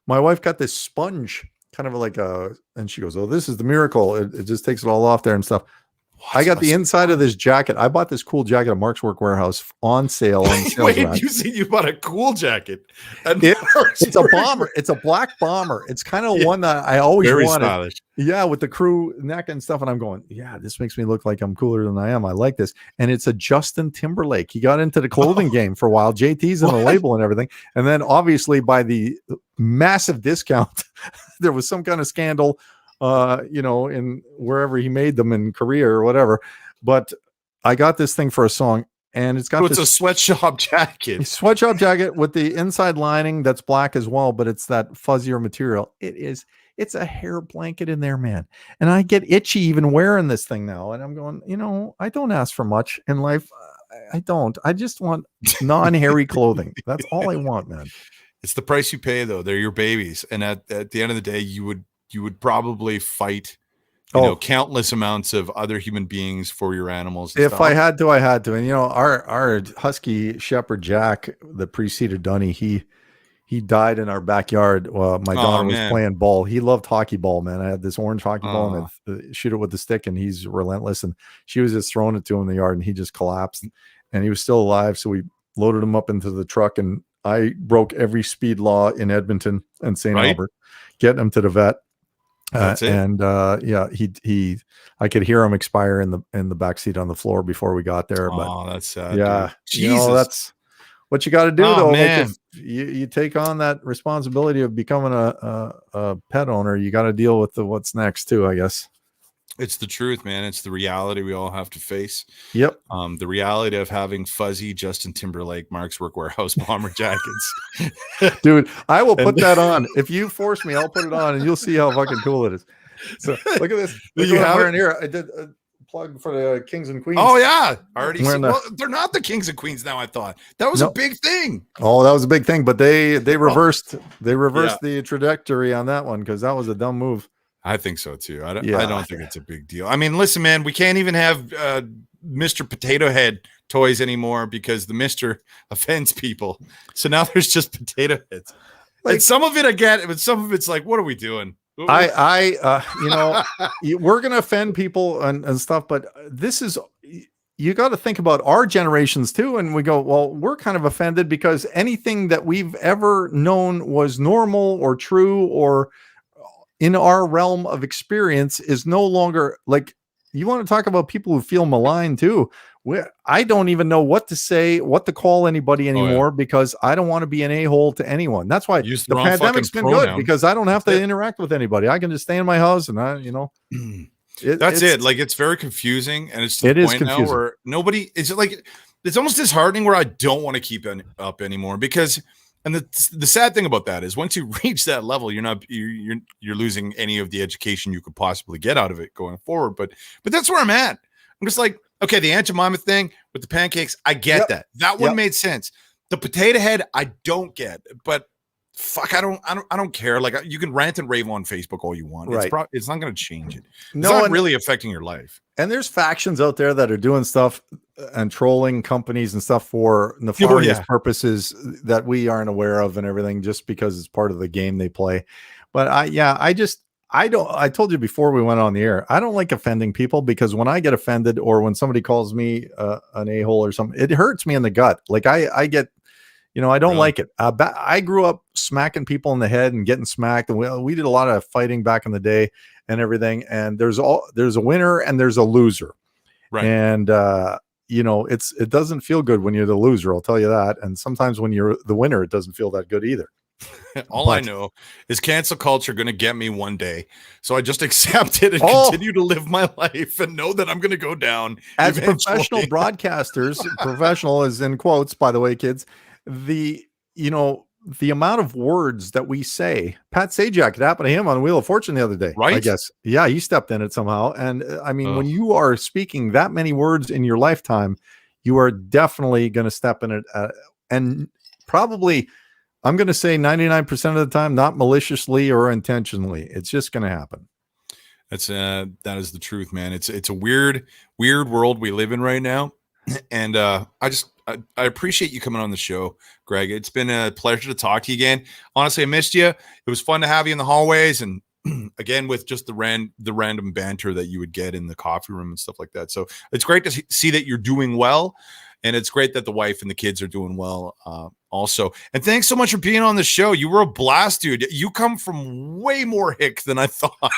my wife got this sponge, kind of like and she goes, "Oh, this is the miracle. It just takes it all off there and stuff." I got the inside of this jacket. I bought this cool jacket at Mark's Work Warehouse on sale. Wait, you said you bought a cool jacket? It's a bomber. It's a black bomber. It's kind of one that I always wanted. Stylish. Yeah, with the crew neck and stuff. And I'm going, yeah, this makes me look like I'm cooler than I am. I like this. And it's a Justin Timberlake. He got into the clothing game for a while. JT's in the label and everything. And then obviously by the massive discount, there was some kind of scandal. You know, in wherever he made them in Korea or whatever. But I got this thing for a song, and it's got it's a sweatshop jacket. Sweatshop jacket with the inside lining that's black as well, but it's that fuzzier material. It's a hair blanket in there, man. And I get itchy even wearing this thing now. And I'm going, you know, I don't ask for much in life. I don't. I just want non-hairy clothing. That's all I want, man. It's the price you pay, though. They're your babies. And at the end of the day, you would probably fight, you know, countless amounts of other human beings for your animals. If I had to, I had to. And, you know, our husky shepherd, Jack, that preceded Dunny, he died in our backyard while my daughter was playing ball. He loved hockey ball, man. I had this orange hockey ball and I'd shoot it with the stick, and he's relentless. And she was just throwing it to him in the yard, and he just collapsed. And he was still alive. So we loaded him up into the truck, and I broke every speed law in Edmonton and St. Albert, getting him to the vet. He I could hear him expire in the back seat on the floor before we got there. But that's sad. Yeah, you know, that's what you got to do though. Like if you take on that responsibility of becoming a pet owner, you got to deal with what's next too, I guess. It's the truth, man. It's the reality we all have to face. Yep. The reality of having fuzzy Justin Timberlake Mark's Work Warehouse bomber jackets. Dude, I will put that on. If you force me, I'll put it on, and you'll see how fucking cool it is. So look at this. You have it here. I did a plug for the Kings and Queens. Oh yeah, already. Well, they're not the Kings and Queens now. I thought that was a big thing. Oh, that was a big thing, but they reversed the trajectory on that one because that was a dumb move. I think so too. I don't think it's a big deal. I mean, listen, man, we can't even have Mr. Potato Head toys anymore because the Mr. offends people. So now there's just potato heads. Like, and some of it I get, but some of it's like, what are we doing? You know, we're gonna offend people and stuff, but this is, you got to think about our generations too. And we go, well, we're kind of offended because anything that we've ever known was normal or true or in our realm of experience is no longer like. You want to talk about people who feel maligned too. I don't even know what to say, what to call anybody anymore because I don't want to be an a-hole to anyone. That's why the pandemic's been good because I don't have to interact with anybody. I can just stay in my house and that's it. Like, it's very confusing, and it's to the point now where nobody. It's like it's almost disheartening where I don't want to keep up anymore because. And the sad thing about that is once you reach that level, you're losing any of the education you could possibly get out of it going forward. But that's where I'm at. I'm just like, okay, the Aunt Jemima thing with the pancakes, I get that. That one made sense. The potato head, I don't get. But fuck, I don't care. Like, you can rant and rave on Facebook all you want. Right. It's not going to change it. It's not really affecting your life. And there's factions out there that are doing stuff and trolling companies and stuff for nefarious purposes that we aren't aware of and everything, just because it's part of the game they play. But I told you before we went on the air, I don't like offending people, because when I get offended or when somebody calls me an a-hole or something, it hurts me in the gut. Like I get, I don't like it. I grew up smacking people in the head and getting smacked. And we did a lot of fighting back in the day and everything. And there's a winner and there's a loser. Right. And, it doesn't feel good when you're the loser. I'll tell you that. And sometimes when you're the winner, it doesn't feel that good either. I know is cancel culture going to get me one day. So I just accept it and continue to live my life and know that I'm going to go down. As professional broadcasters, professional is in quotes, by the way, kids, the amount of words that we say. Pat Sajak, it happened to him on Wheel of Fortune the other day, right? I guess. Yeah, he stepped in it somehow. And I mean, when you are speaking that many words in your lifetime, you are definitely going to step in it. And probably, I'm going to say 99% of the time, not maliciously or intentionally. It's just going to happen. That is the truth, man. It's a weird world we live in right now. And I appreciate you coming on the show, Greg. It's been a pleasure to talk to you again. Honestly, I missed you. It was fun to have you in the hallways, and again with just the random banter that you would get in the coffee room and stuff like that. So it's great to see that you're doing well, and it's great that the wife and the kids are doing well also. And thanks so much for being on the show. You were a blast, dude. You come from way more hick than I thought.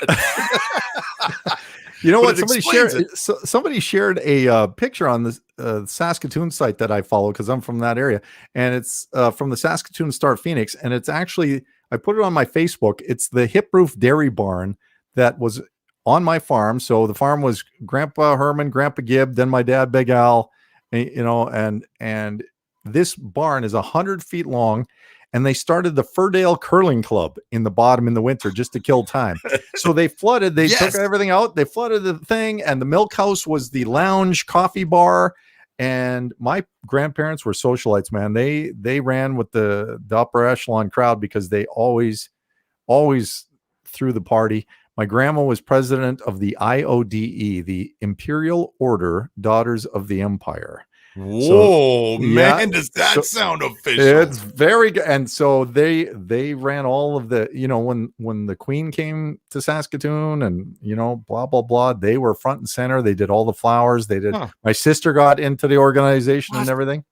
You know what? Somebody shared a picture on the Saskatoon site that I follow, because I'm from that area, and it's from the Saskatoon Star Phoenix, and it's actually, I put it on my Facebook. It's the hip roof dairy barn that was on my farm. So the farm was Grandpa Herman, Grandpa Gibb, then my dad, Big Al, and this barn is 100 feet long. And they started the Furdale Curling Club in the bottom in the winter just to kill time. So they flooded. They took everything out. They flooded the thing. And the milk house was the lounge coffee bar. And my grandparents were socialites, man. They ran with the upper echelon crowd, because they always threw the party. My grandma was president of the IODE, the Imperial Order Daughters of the Empire. Whoa, man, does that sound official? It's very good. And so they ran all of the, when the Queen came to Saskatoon and, blah, blah, blah, they were front and center. They did all the flowers. They did. My sister got into the organization and everything.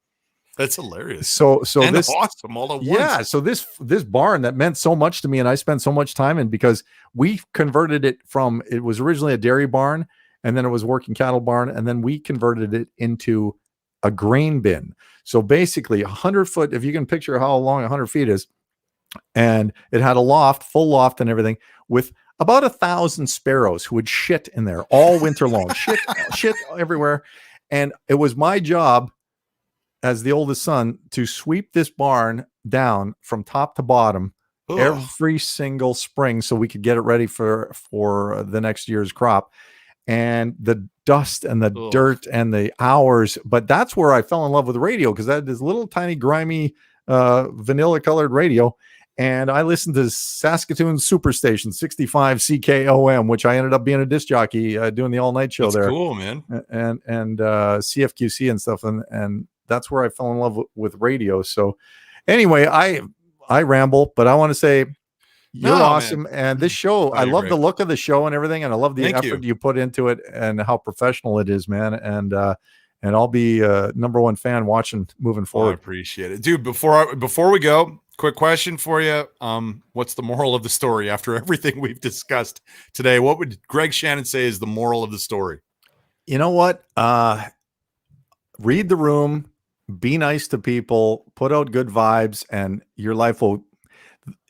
That's hilarious. So and this awesome all at once. Yeah. So this barn that meant so much to me, and I spent so much time in, because we converted it from, it was originally a dairy barn, and then it was working cattle barn, and then we converted it into a grain bin. So basically 100 foot, if you can picture how long 100 feet is, and it had a loft, full loft and everything, with about 1,000 sparrows who would shit in there all winter long, shit everywhere. And it was my job as the oldest son to sweep this barn down from top to bottom every single spring, so we could get it ready for the next year's crop. And the dust and the dirt and the hours. But that's where I fell in love with radio, because I had this little tiny grimy vanilla colored radio, and I listened to Saskatoon Superstation 65 CKOM, which I ended up being a disc jockey doing the all night show. That's there. Cool, man. And CFQC and stuff, and that's where I fell in love with radio. So anyway, I ramble, but I want to say, you're awesome. Man. And this show, I love the look of the show and everything. And I love the effort you put into it and how professional it is, man. And I'll be number one fan watching moving forward. I appreciate it, dude. Before we go, quick question for you. What's the moral of the story after everything we've discussed today? What would Greg Shannon say is the moral of the story? You know what? Read the room, be nice to people, put out good vibes, and your life will,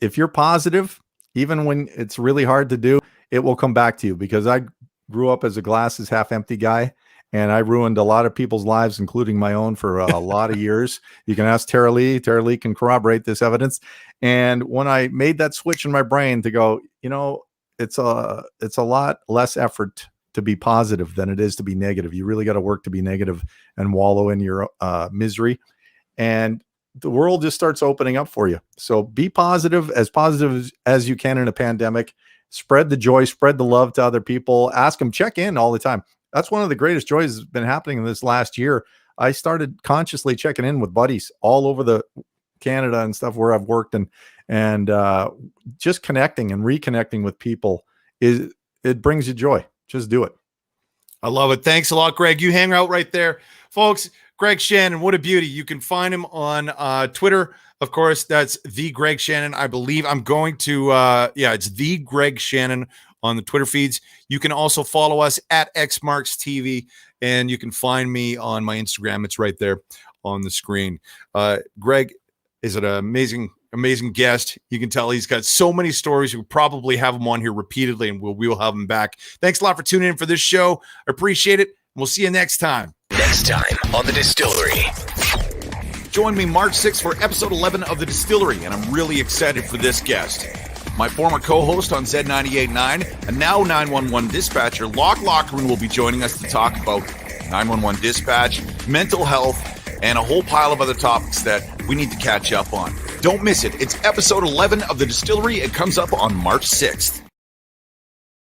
if you're positive, even when it's really hard to do, it will come back to you. Because I grew up as a glasses half empty guy, and I ruined a lot of people's lives, including my own, for a lot of years. You can ask Tara Lee. Tara Lee can corroborate this evidence. And when I made that switch in my brain to go, it's a lot less effort to be positive than it is to be negative. You really got to work to be negative and wallow in your misery. And the world just starts opening up for you. So be positive as you can in a pandemic. Spread the joy, spread the love to other people. Ask them, check in all the time. that's one of the greatest joys that's been happening in this last year. I started consciously checking in with buddies all over the Canada and stuff where I've worked, and just connecting and reconnecting with people it brings you joy. Just do it. I love it. Thanks a lot, Greg. You hang out right there, folks. Greg Shannon, what a beauty. You can find him on Twitter. Of course, that's the Greg Shannon. I believe I'm going to, it's the Greg Shannon on the Twitter feeds. You can also follow us at XMarksTV, and you can find me on my Instagram. It's right there on the screen. Greg is an amazing guest. You can tell he's got so many stories. We'll probably have him on here repeatedly, and we will have him back. Thanks a lot for tuning in for this show. I appreciate it. We'll see you next time. Next time on The Distillery. Join me March 6th for episode 11 of The Distillery, and I'm really excited for this guest. My former co-host on Z98.9 and now 911 dispatcher, Locke Lockman, will be joining us to talk about 911 dispatch, mental health, and a whole pile of other topics that we need to catch up on. Don't miss it. It's episode 11 of The Distillery. It comes up on March 6th.